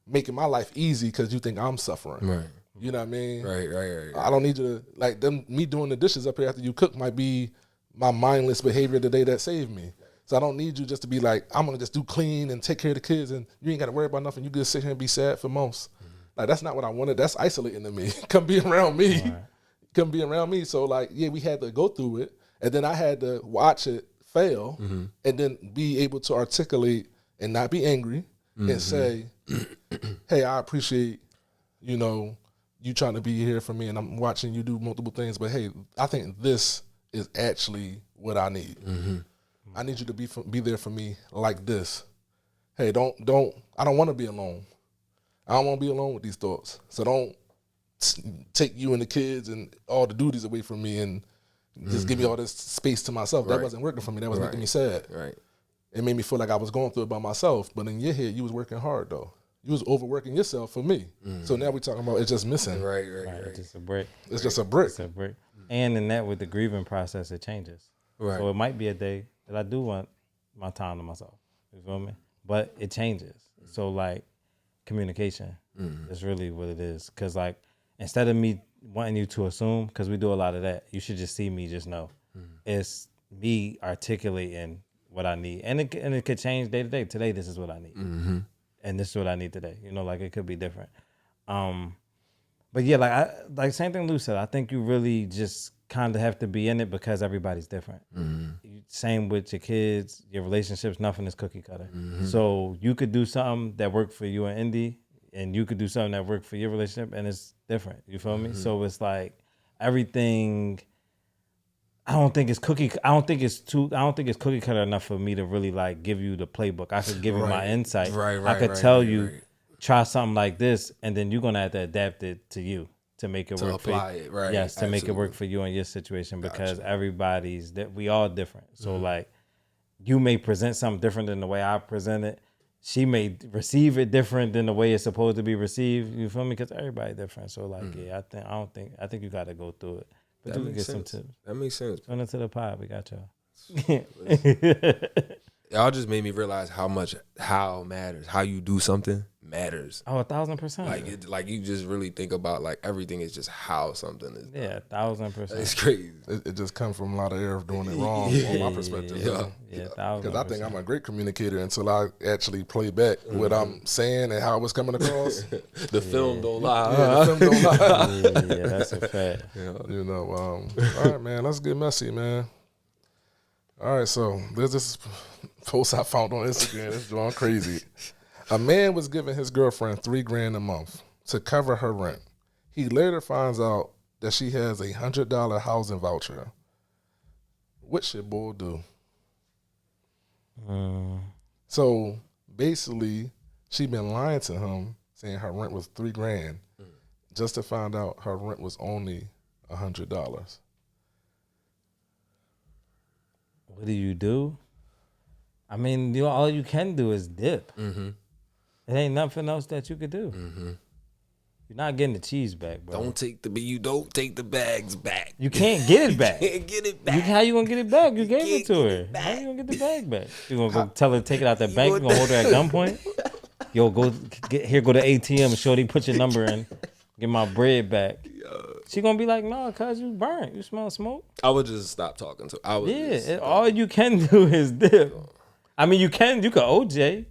Speaker 2: making my life easy because you think I'm suffering.
Speaker 5: Right.
Speaker 2: You know what I mean?
Speaker 5: Right.
Speaker 2: I don't need you to, me doing the dishes up here after you cook might be my mindless behavior today that saved me. So I don't need you just to be like, I'm going to just do clean and take care of the kids and you ain't got to worry about nothing. You just sit here and be sad for months. That's not what I wanted. That's isolating to me. Come be around me. Right. Come be around me. So we had to go through it. And then I had to watch it fail and then be able to articulate and not be angry and say, hey, I appreciate, you trying to be here for me and I'm watching you do multiple things. But hey, I think this is actually what I need. I need you to be there for me like this. Hey, I don't want to be alone. I don't want to be alone with these thoughts. So don't take you and the kids and all the duties away from me and just give me all this space to myself. That wasn't working for me. That was making me sad.
Speaker 5: Right.
Speaker 2: It made me feel like I was going through it by myself. But in your head, you was working hard though. You was overworking yourself for me. So now we're talking about it's just missing.
Speaker 5: Right.
Speaker 4: It's just a brick.
Speaker 2: It's just a brick.
Speaker 4: It's a brick. And in that, with the grieving process, it changes.
Speaker 5: Right.
Speaker 4: So it might be a day that I do want my time to myself. You feel me? But it changes. So communication is really what it is. Because instead of me wanting you to assume, because we do a lot of that, you should just see me, just know. It's me articulating what I need. And it could change day to day. Today, this is what I need. And this is what I need today. It could be different. But yeah, same thing Lou said. I think you really just kind of have to be in it because everybody's different. Same with your kids, your relationships. Nothing is cookie cutter. So you could do something that worked for you and Indy, and you could do something that worked for your relationship, and it's different. You feel me? So it's everything. I don't think it's cookie cookie cutter enough for me to really give you the playbook. I could give you my insight. I could tell you. Try something like this, and then you're gonna have to adapt it to you to make it work.
Speaker 5: Apply it, right?
Speaker 4: Yes, to make it work for you and your situation because we all different. So you may present something different than the way I present it. She may receive it different than the way it's supposed to be received. You feel me? Because everybody different. So I think you got to go through it. But you can get some tips.
Speaker 5: That makes sense.
Speaker 4: Turn into the pod. We got y'all.
Speaker 5: Y'all just made me realize how matters. How you do something matters.
Speaker 4: Oh, 1,000%.
Speaker 5: Like you just really think about everything is just how something is done.
Speaker 4: Yeah, 1,000%.
Speaker 5: It's crazy.
Speaker 2: It just comes from a lot of error of doing it wrong from my perspective.
Speaker 4: Yeah, 1,000%.
Speaker 2: Because I think I'm a great communicator until I actually play back what I'm saying and how it's coming across.
Speaker 5: The film don't lie.
Speaker 2: Yeah, the film don't lie.
Speaker 4: Yeah, that's a fact.
Speaker 2: All right, man, let's get messy, man. All right, so there's this post I found on Instagram. It's going crazy. A man was giving his girlfriend $3,000 a month to cover her rent. He later finds out that she has a $100 housing voucher. What should boy do? So basically, She been lying to him, saying her rent was $3,000, just to find out her rent was only $100.
Speaker 4: What do? I mean, all you can do is dip.
Speaker 5: Mm-hmm.
Speaker 4: It ain't nothing else that you could do.
Speaker 5: Mm-hmm.
Speaker 4: You're not getting the cheese back, bro.
Speaker 5: You don't take the bags back.
Speaker 4: You can't get it back.
Speaker 5: Can't get it back.
Speaker 4: How you gonna get it back? You gave it to her. How you gonna get the bag back? You gonna go tell her to take it out the bank? You gonna hold her at gunpoint? Yo, go to ATM. Shorty, put your number in. Get my bread back. She gonna be like, no, cause you burnt. You smell smoke.
Speaker 5: I would just stop talking to her.
Speaker 4: All you can do is dip. I mean, you could OJ.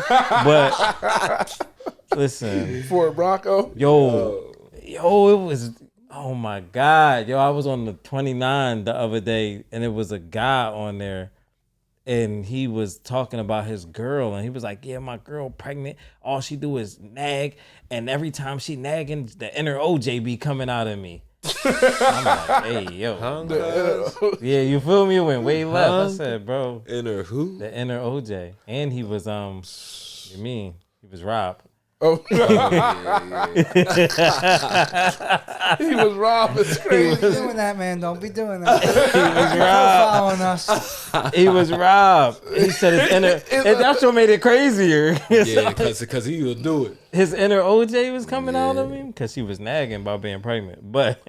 Speaker 4: But listen,
Speaker 2: Fort Bronco.
Speaker 4: Yo, it was. Oh my God, yo, I was on the 29 the other day, and it was a guy on there, and he was talking about his girl, and he was like, "Yeah, my girl pregnant. All she do is nag, and every time she nagging, the inner OJ be coming out of me." I'm like, "Hey, yo, yeah, you feel me? It went way left." I said, "Bro,
Speaker 5: inner who?
Speaker 4: The inner OJ," and he was you mean he was Rob.
Speaker 2: Oh, he was robbed. It's crazy.
Speaker 6: Don't be doing that, man. Don't be doing that.
Speaker 4: He was robbed.
Speaker 6: Following us.
Speaker 4: He was robbed. He said his inner. And that's what made it crazier.
Speaker 5: Yeah, because he would do it.
Speaker 4: His inner OJ was coming out of him because he was nagging about being pregnant. But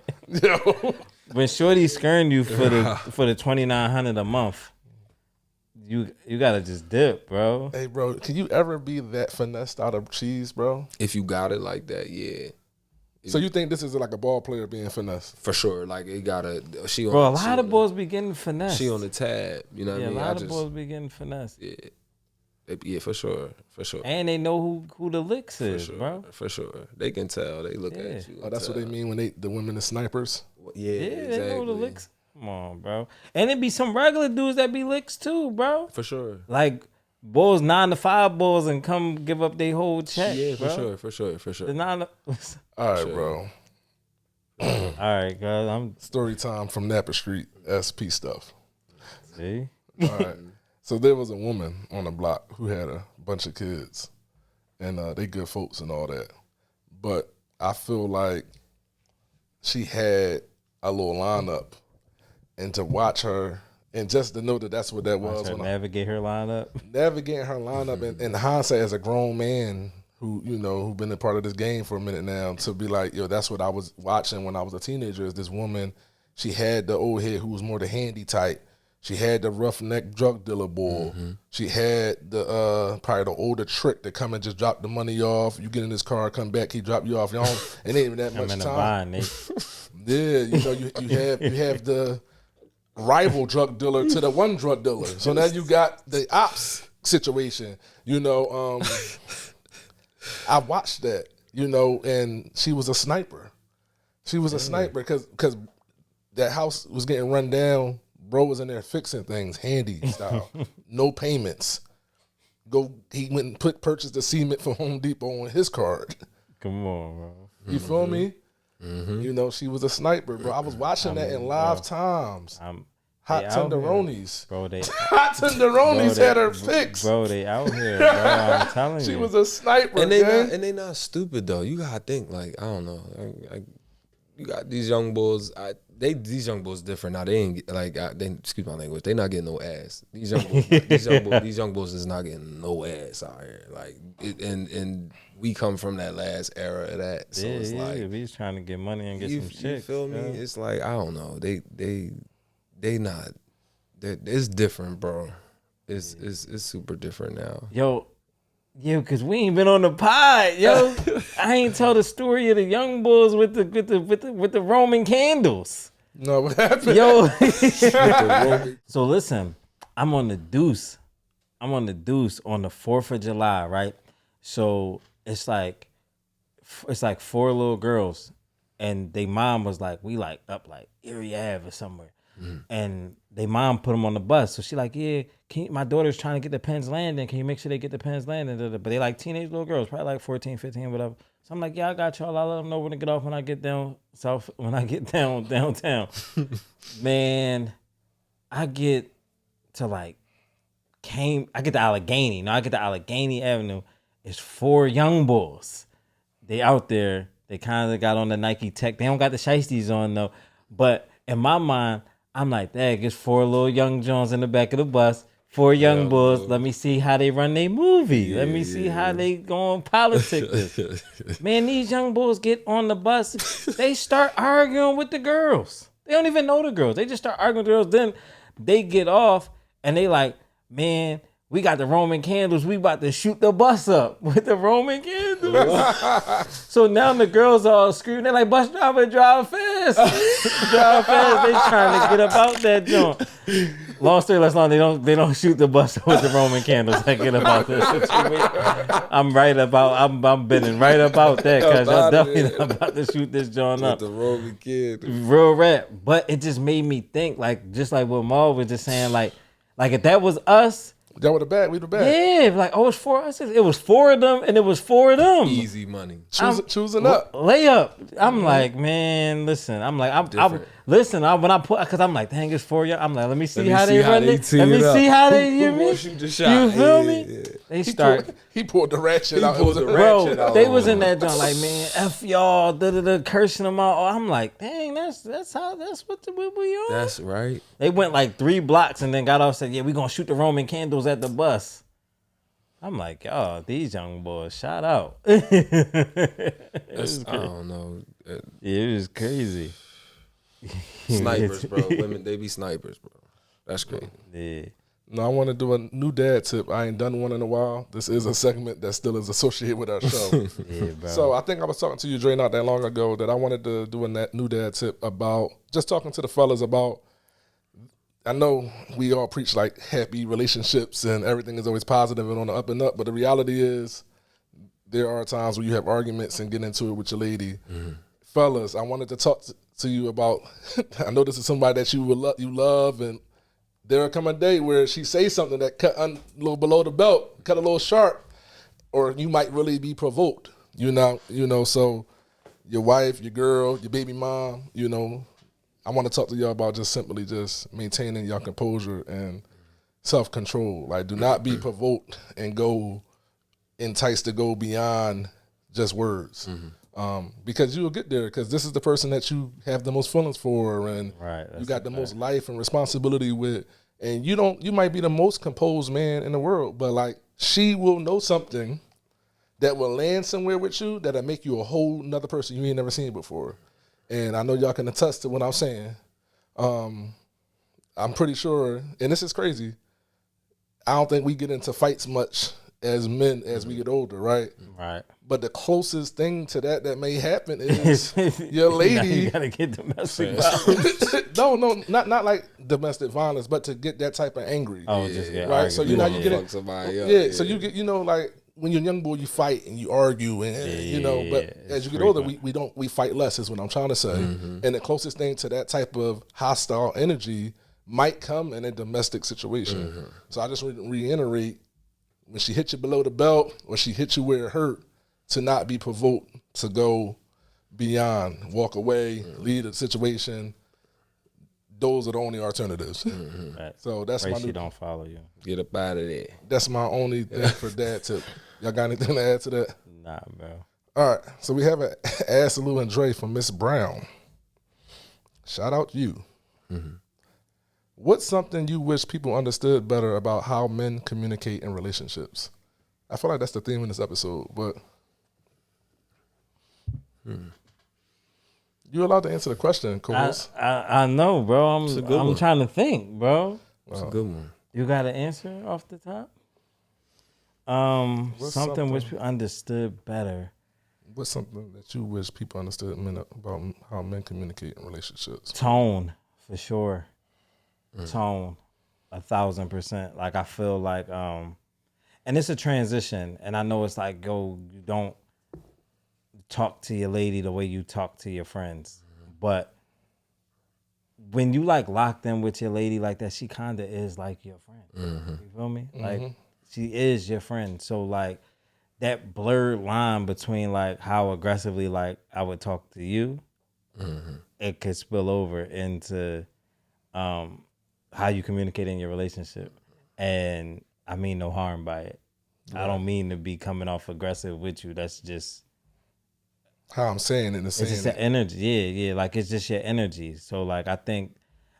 Speaker 4: when Shorty skirned you for the $2,900 a month, you gotta just dip, bro.
Speaker 2: Hey, bro, can you ever be that finessed out of cheese, bro?
Speaker 5: If you got it like that, yeah.
Speaker 2: So you think this is like a ball player being finessed?
Speaker 5: For sure. Like, it gotta...
Speaker 4: Bro, a lot of boys be getting finessed.
Speaker 5: She on the tab, you know what I mean?
Speaker 4: A lot of boys be getting finessed.
Speaker 5: Yeah, for sure.
Speaker 4: And they know who the licks is, bro.
Speaker 5: For sure. They can tell. They look at you.
Speaker 2: Oh, that's what they mean when the women are snipers?
Speaker 5: Yeah, exactly.
Speaker 4: They know the licks. Come on, bro. And it be some regular dudes that be licks too, bro.
Speaker 5: For sure.
Speaker 4: Like bulls 9 to 5 bulls and come give up their whole check.
Speaker 5: Yeah,
Speaker 4: bro.
Speaker 5: for sure.
Speaker 4: The 9 to...
Speaker 2: All right, bro.
Speaker 4: All right, guys.
Speaker 2: Story time from Napa Street, SP stuff.
Speaker 4: See?
Speaker 2: All right. So there was a woman on the block who had a bunch of kids, and they good folks and all that. But I feel like she had a little lineup, and to watch her, and just to know that that's what that was.
Speaker 4: Navigate her lineup.
Speaker 2: Navigating her lineup, and in hindsight, as a grown man who been a part of this game for a minute now, to be like, yo, that's what I was watching when I was a teenager. Is this woman? She had the old head who was more the handy type. She had the roughneck drug dealer bull. Mm-hmm. She had the probably the older trick that come and just drop the money off. You get in this car, come back, he drop you off. Y'all, it ain't even that much time. Yeah, you have the rival drug dealer to the one drug dealer. So now you got the ops situation. I watched that, and she was a sniper. She was a sniper because that house was getting run down. Bro was in there fixing things, handy style, no payments. He went and purchased the cement from Home Depot on his card.
Speaker 4: Come on, bro.
Speaker 2: You feel me? Mm-hmm. She was a sniper, bro. I was watching that in live times. Hot tenderonis.
Speaker 4: Bro,
Speaker 2: Hot tenderonis had her fixed.
Speaker 4: Bro, they out here, bro. I'm telling you.
Speaker 2: She was a sniper,
Speaker 5: and they not stupid, though. You gotta think, like, I don't know. You got these young bulls. These young bulls different now. They ain't excuse my language. They not getting no ass. These young bulls is not getting no ass out here. Like, and we come from that last era of that. So it's like
Speaker 4: we just trying to get money and get some shit.
Speaker 5: You feel me? It's like, I don't know. They not. It's different, bro. It's super different now.
Speaker 4: Yo, cause we ain't been on the pod, yo. I ain't told the story of the young bulls with the Roman candles.
Speaker 2: No, what happened?
Speaker 4: Yo. So listen, I'm on the deuce on the 4th of July, right? So it's like 4 little girls, and they mom was like, we like up like Erie Ave or somewhere. And they mom put them on the bus. So she like, yeah, my daughter's trying to get the Penn's Landing. Can you make sure they get the Penn's Landing? But they like teenage little girls, probably like 14, 15, whatever. So I'm like, yeah, I got y'all. I'll let them know when to get off when I get down south, when I get downtown. Man, I get to like I get the Allegheny. Now I get the Allegheny Avenue. It's 4 young bulls. They out there. They kind of got on the Nike Tech. They don't got the shiesties on though. But in my mind, I'm like, dang, it's 4 little young Jones in the back of the bus. 4 young bulls. Let me see how they run their movie. Let me see how they go on politics. Man, these young bulls get on the bus. They start arguing with the girls. They don't even know the girls. They just start arguing with the girls. Then they get off and they like, man, we got the Roman candles. We about to shoot the bus up with the Roman candles. So now the girls are all screaming. They're like, bus driver, drive fast. Drive fast. They trying to get up out that joint. Long story less long, they don't shoot the bus with the Roman candles. I get about this situation. I'm bending right about that because y'all definitely not about to shoot this joint up.
Speaker 5: The Roman kid.
Speaker 4: Real rap. But it just made me think, like, just like what Maul was just saying, like if that was us,
Speaker 2: That was the bad. We the bad.
Speaker 4: yeah, like, oh, it's 4 us. It was 4 of them, and it was 4 of them.
Speaker 5: Easy money.
Speaker 2: Choosing up.
Speaker 4: Layup. I'm like, man, listen. I'm like, when I put, because I'm like, dang, it's 4 y'all. I'm like, let me see how they run it. Let me see how they
Speaker 5: Who gonna shoot the shot?
Speaker 4: You feel me?
Speaker 5: Yeah.
Speaker 4: They start.
Speaker 2: He pulled the ratchet out.
Speaker 4: Bro, they was in that joint like, man, F y'all, cursing them out. I'm like, dang, that's what we on.
Speaker 5: That's right.
Speaker 4: They went like 3 blocks and then got off, said, yeah, we gonna shoot the Roman candles at the bus. I'm like, oh, these young boys, shout out.
Speaker 5: I don't know.
Speaker 4: It was crazy.
Speaker 5: Snipers, bro. Women, they be snipers, bro. That's great.
Speaker 4: Yeah.
Speaker 2: No, I want to do a new dad tip. I ain't done one in a while. This is a segment that still is associated with our show.
Speaker 4: Yeah, bro.
Speaker 2: So I think I was talking to you, Dre, not that long ago, that I wanted to do a new dad tip about just talking to the fellas about. I know we all preach like happy relationships and everything is always positive and on the up and up, but the reality is there are times where you have arguments and get into it with your lady. Mm-hmm. Fellas, I wanted to talk to you about. I know this is somebody that you love, and there'll come a day where she says something that cut a little below the belt, cut a little sharp, or you might really be provoked. You know. So your wife, your girl, your baby mom, I want to talk to y'all about just simply just maintaining your composure and self-control. Like, do not be provoked and go enticed to go beyond just words. Mm-hmm. Because you will get there, because this is the person that you have the most feelings for, and you got the most life and responsibility with, and you might be the most composed man in the world, but like, she will know something that will land somewhere with you that'll make you a whole nother person you ain't never seen before. And I know y'all can attest to what I'm saying. I'm pretty sure, and this is crazy, I don't think we get into fights much as men as we get older, right?
Speaker 4: Right.
Speaker 2: But the closest thing to that may happen is your lady.
Speaker 4: You gotta get domestic violence.
Speaker 2: No, not like domestic violence, but to get that type of angry.
Speaker 4: Oh, just get
Speaker 2: right.
Speaker 4: argued.
Speaker 2: So you get it.
Speaker 5: Somebody up.
Speaker 2: Yeah. So you get like when you're a young boy, you fight and you argue, and but as you get older, we fight less. Is what I'm trying to say. Mm-hmm. And the closest thing to that type of hostile energy might come in a domestic situation. Mm-hmm. So I just reiterate, when she hit you below the belt or she hit you where it hurt, to not be provoked, to go beyond, walk away, leave the situation. Those are the only alternatives.
Speaker 4: Mm-hmm. Right.
Speaker 2: So that's
Speaker 4: Pray
Speaker 2: my
Speaker 4: she don't follow you.
Speaker 5: Get up out of there.
Speaker 2: That's my only thing for dad tip. Y'all got anything to add to that?
Speaker 4: Nah, bro.
Speaker 2: All right. So we have an Ask Lou and Dre from Miss Brown. Shout out you. Mm-hmm. What's something you wish people understood better about how men communicate in relationships? I feel like that's the theme in this episode, but you're allowed to answer the question, co-host.
Speaker 4: I know, bro. I'm trying to think, bro.
Speaker 5: That's a good one.
Speaker 4: You got an answer off the top? Something which people understood better.
Speaker 2: What's something that you wish people understood about how men communicate in relationships?
Speaker 4: Tone, for sure. Tone, 1,000%. Like, I feel like, and it's a transition, and I know it's like, you don't talk to your lady the way you talk to your friends, but when you like locked in with your lady like that, she kind of is like your friend. Mm-hmm. You feel me? Mm-hmm. Like, she is your friend. So like that blurred line between like how aggressively like I would talk to you, it could spill over into how you communicate in your relationship. And I mean no harm by it.
Speaker 2: Right.
Speaker 4: I don't mean to be coming off aggressive with you. That's just
Speaker 2: how I'm saying it.
Speaker 4: It's just the energy. Yeah. Like it's just your energy. So like I think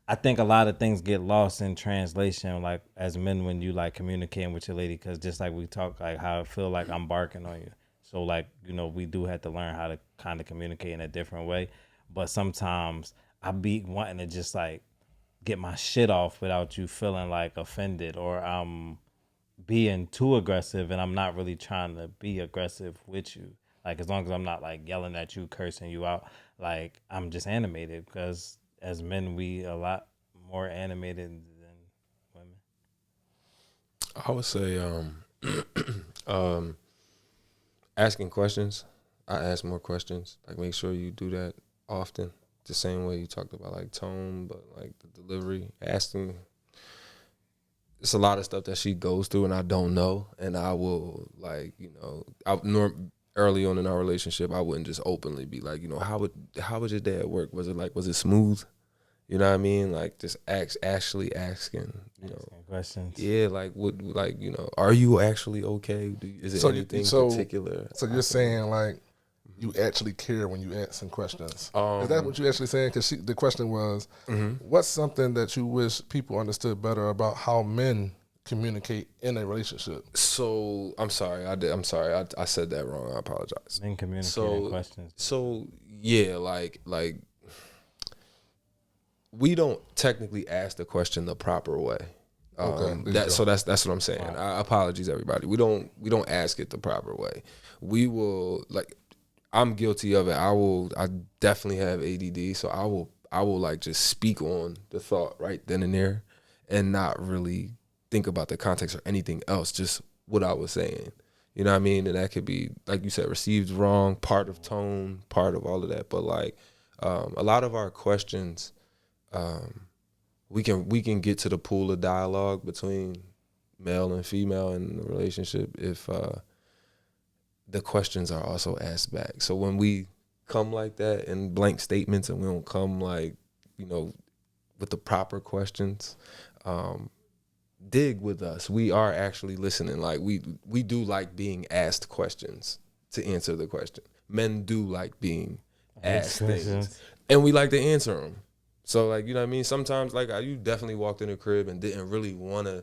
Speaker 4: a lot of things get lost in translation, like as men when you like communicating with your lady, because just like we talk, like how I feel like I'm barking on you. So like, you know, we do have to learn how to kind of communicate in a different way. But sometimes I be wanting to just like get my shit off without you feeling like offended, or I'm being too aggressive and I'm not really trying to be aggressive with you. Like as long as I'm not like yelling at you, cursing you out, like I'm just animated, because as men, we a lot more animated than women.
Speaker 5: I would say asking questions. I ask more questions. Like make sure you do that often. The same way you talked about like tone, but like the delivery. Asking. It's a lot of stuff that she goes through and I don't know. And I will like, you know, early on in our relationship, I wouldn't just openly be like, you know, how would your dad work? Was it smooth? You know what I mean? Like just actually asking, you know,
Speaker 4: questions.
Speaker 5: Yeah, like you know, are you actually okay? Is it anything particular?
Speaker 2: So you're saying like you actually care when you ask some questions. Is that what you actually saying? Because the question was, what's something that you wish people understood better about how men communicate in a relationship?
Speaker 5: So I'm sorry, I said that wrong. I apologize.
Speaker 4: Men communicating questions.
Speaker 5: So yeah, like we don't technically ask the question the proper way. That's what I'm saying. Wow. Apologies, everybody. We don't ask it the proper way. We will like. I'm guilty of it. I definitely have ADD, so I will like just speak on the thought right then and there, and not really think about the context or anything else. Just what I was saying. You know what I mean? And that could be, like you said, received wrong, part of tone, part of all of that. But like a lot of our questions. We can get to the pool of dialogue between male and female in the relationship if the questions are also asked back. So when we come like that in blank statements and we don't come like, you know, with the proper questions, dig with us. We are actually listening. Like we do like being asked questions to answer the question. Men do like being asked things, and we like to answer them. So, like, you know what I mean? Sometimes, like, you definitely walked in the crib and didn't really want to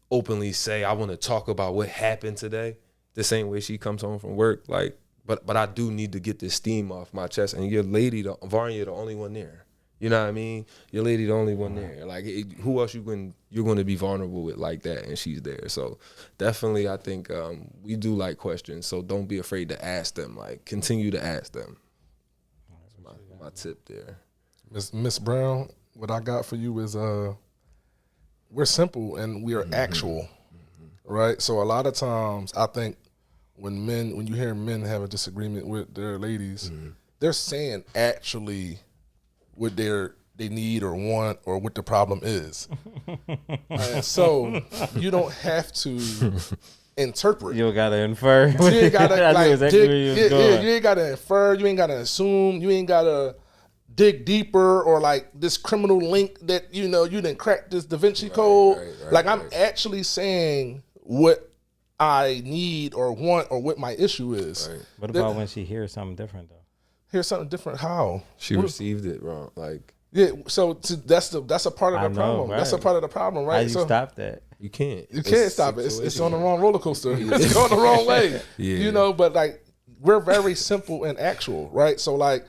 Speaker 5: openly say, I want to talk about what happened today, the same way she comes home from work. Like, but I do need to get this steam off my chest. And your lady, Varnia, the only one there. You know what I mean? Your lady, the only one there. Like, who else you're going to be vulnerable with like that? And she's there. So, definitely, I think we do like questions. So, don't be afraid to ask them. Like, continue to ask them. That's my tip there.
Speaker 2: Miss Brown, what I got for you is we're simple and we are actual, right? So a lot of times I think when you hear men have a disagreement with their ladies, they're saying actually what they need or want or what the problem is. And so you don't have to interpret.
Speaker 4: You gotta infer.
Speaker 2: You ain't gotta like you ain't gotta infer. You ain't gotta assume. You ain't gotta dig deeper or like this criminal link that you didn't crack this Da Vinci Code. Right, I'm actually saying what I need or want or what my issue is.
Speaker 5: Right.
Speaker 4: What about when she hears something different though?
Speaker 2: Hear something different? How?
Speaker 5: She received it wrong. Like
Speaker 2: so that's a part of the problem. Right. That's a part of the problem, right?
Speaker 4: How you stop that?
Speaker 5: You can't.
Speaker 2: You can't stop it. It's on the wrong roller coaster. It's going the wrong way. Yeah. But like we're very simple and actual, right? So like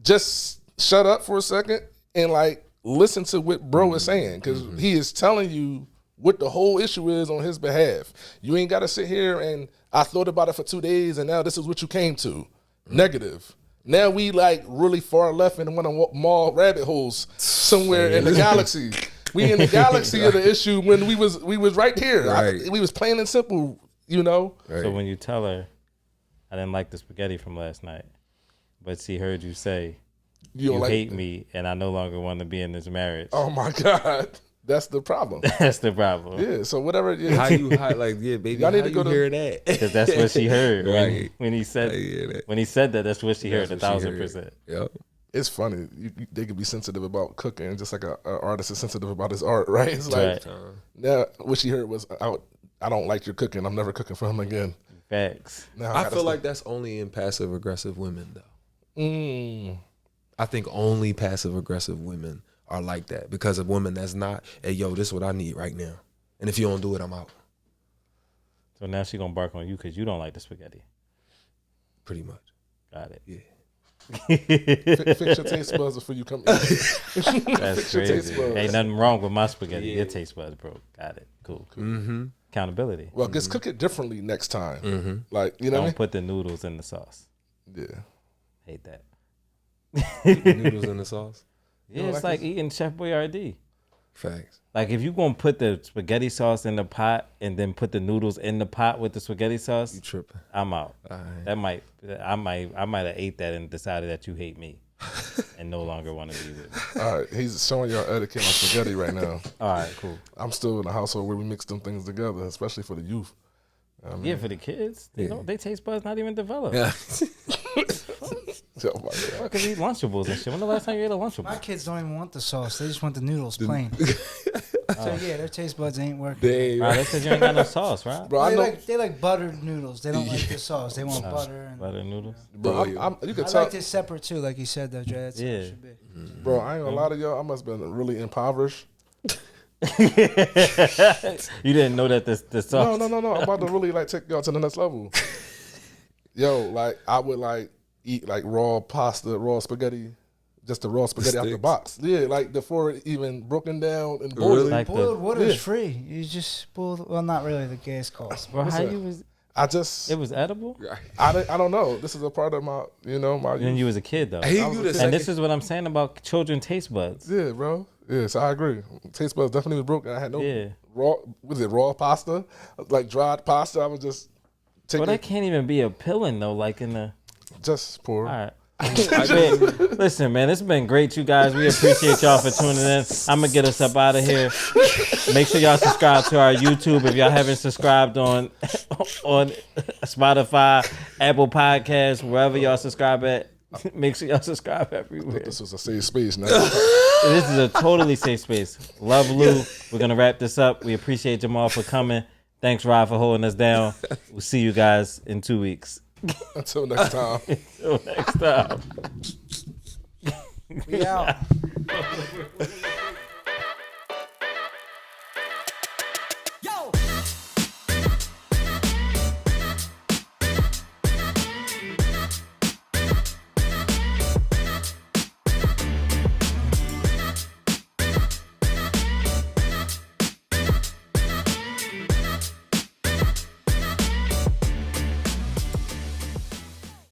Speaker 2: just shut up for a second and like listen to what bro is saying, because he is telling you what the whole issue is on his behalf. You ain't got to sit here and I thought about it for 2 days and now this is what you came to. Negative. Now we like really far left in one of mall rabbit holes somewhere in the galaxy. We in the galaxy of the issue when we was right here.
Speaker 5: Right.
Speaker 2: We was plain and simple, Right.
Speaker 4: So when you tell her, I didn't like the spaghetti from last night, but she heard you say, you hate me and I no longer want to be in this marriage.
Speaker 2: Oh my God. That's the problem.
Speaker 4: That's the problem.
Speaker 2: Yeah. So whatever. Yeah.
Speaker 5: How baby,
Speaker 2: y'all need to go
Speaker 5: hear that?
Speaker 4: Because that's what she heard
Speaker 5: right.
Speaker 4: when he said that. That's what she heard 1,000%.
Speaker 5: Yep.
Speaker 2: it's funny. They could be sensitive about cooking, just like an artist is sensitive about his art, right? It's like, now what she heard was, I don't like your cooking. I'm never cooking for him again.
Speaker 4: Facts.
Speaker 2: Now
Speaker 5: I feel like that's only in passive aggressive women, though. I think only passive aggressive women are like that, because a woman that's not, hey, yo, this is what I need right now. And if you don't do it, I'm out.
Speaker 4: So now she gonna bark on you because you don't like the spaghetti.
Speaker 5: Pretty much.
Speaker 4: Got it.
Speaker 5: Yeah.
Speaker 2: Fix your taste buds before you come in.
Speaker 4: That's crazy. Ain't nothing wrong with my spaghetti. Your taste buds broke. Got it. Cool. Accountability.
Speaker 2: Well, just cook it differently next time. Like, you know what I mean?
Speaker 4: Don't put the noodles in the sauce.
Speaker 2: Yeah.
Speaker 4: Hate that.
Speaker 5: Noodles in the sauce?
Speaker 4: Yeah, it's like eating Chef Boyardee.
Speaker 5: Facts.
Speaker 4: Like if you gonna put the spaghetti sauce in the pot and then put the noodles in the pot with the spaghetti sauce,
Speaker 5: You tripping.
Speaker 4: I'm out.
Speaker 5: Right.
Speaker 4: I might have ate that and decided that you hate me and no longer want to be with me.
Speaker 2: All right, he's showing y'all etiquette on spaghetti right now.
Speaker 4: All right, cool.
Speaker 2: I'm still in a household where we mix them things together, especially for the youth.
Speaker 4: Yeah, for the kids, they taste buds not even developed.
Speaker 5: Yeah.
Speaker 2: Oh my God.
Speaker 4: Fuck, eat Lunchables and shit. When the last time you ate a Lunchable?
Speaker 6: My kids don't even want the sauce. They just want the noodles plain. So yeah, their taste buds ain't working.
Speaker 4: Right, that's because you ain't got no sauce, right?
Speaker 2: Bro,
Speaker 6: They like buttered noodles. They don't like the sauce. They want butter. And,
Speaker 4: Butter noodles.
Speaker 2: Bro, you can
Speaker 6: I
Speaker 2: tell.
Speaker 6: like this separate too, like you said though, Dre. That's how it should be.
Speaker 2: Bro, I ain't gonna lie to y'all. I must have been really impoverished.
Speaker 4: You didn't know that the sauce.
Speaker 2: No. I'm about to really like take y'all to the next level. Yo, like I would like eat like raw pasta, raw spaghetti, just the raw spaghetti out the box. Yeah, like before it even broken down and boiled.
Speaker 5: Really?
Speaker 4: Like
Speaker 6: Boiled water is free. You just boil. Well, not really. The gas cost.
Speaker 4: Bro, how
Speaker 2: that?
Speaker 4: you was?
Speaker 2: It
Speaker 4: was edible.
Speaker 2: I don't know. This is a part of my, my.
Speaker 4: When you was a kid though.
Speaker 5: And
Speaker 4: this is what I'm saying about children taste buds.
Speaker 2: Yeah, bro. Yes, I agree. Taste buds definitely was broken. I had no raw. Was it raw pasta? Like dried pasta. I was just taking.
Speaker 4: But that can't even be appealing though. Like in the.
Speaker 2: Just pour.
Speaker 4: All right. Listen, man, it's been great, you guys. We appreciate y'all for tuning in. I'm gonna get us up out of here. Make sure y'all subscribe to our YouTube if y'all haven't subscribed on Spotify, Apple Podcasts, wherever y'all subscribe at. Make sure y'all subscribe everywhere.
Speaker 2: This was a safe space now.
Speaker 4: This is a totally safe space. Love Lou. We're gonna wrap this up. We appreciate Jamal for coming. Thanks, Rod, for holding us down. We'll see you guys in 2 weeks.
Speaker 2: Until next time.
Speaker 4: Until next time.
Speaker 6: We out.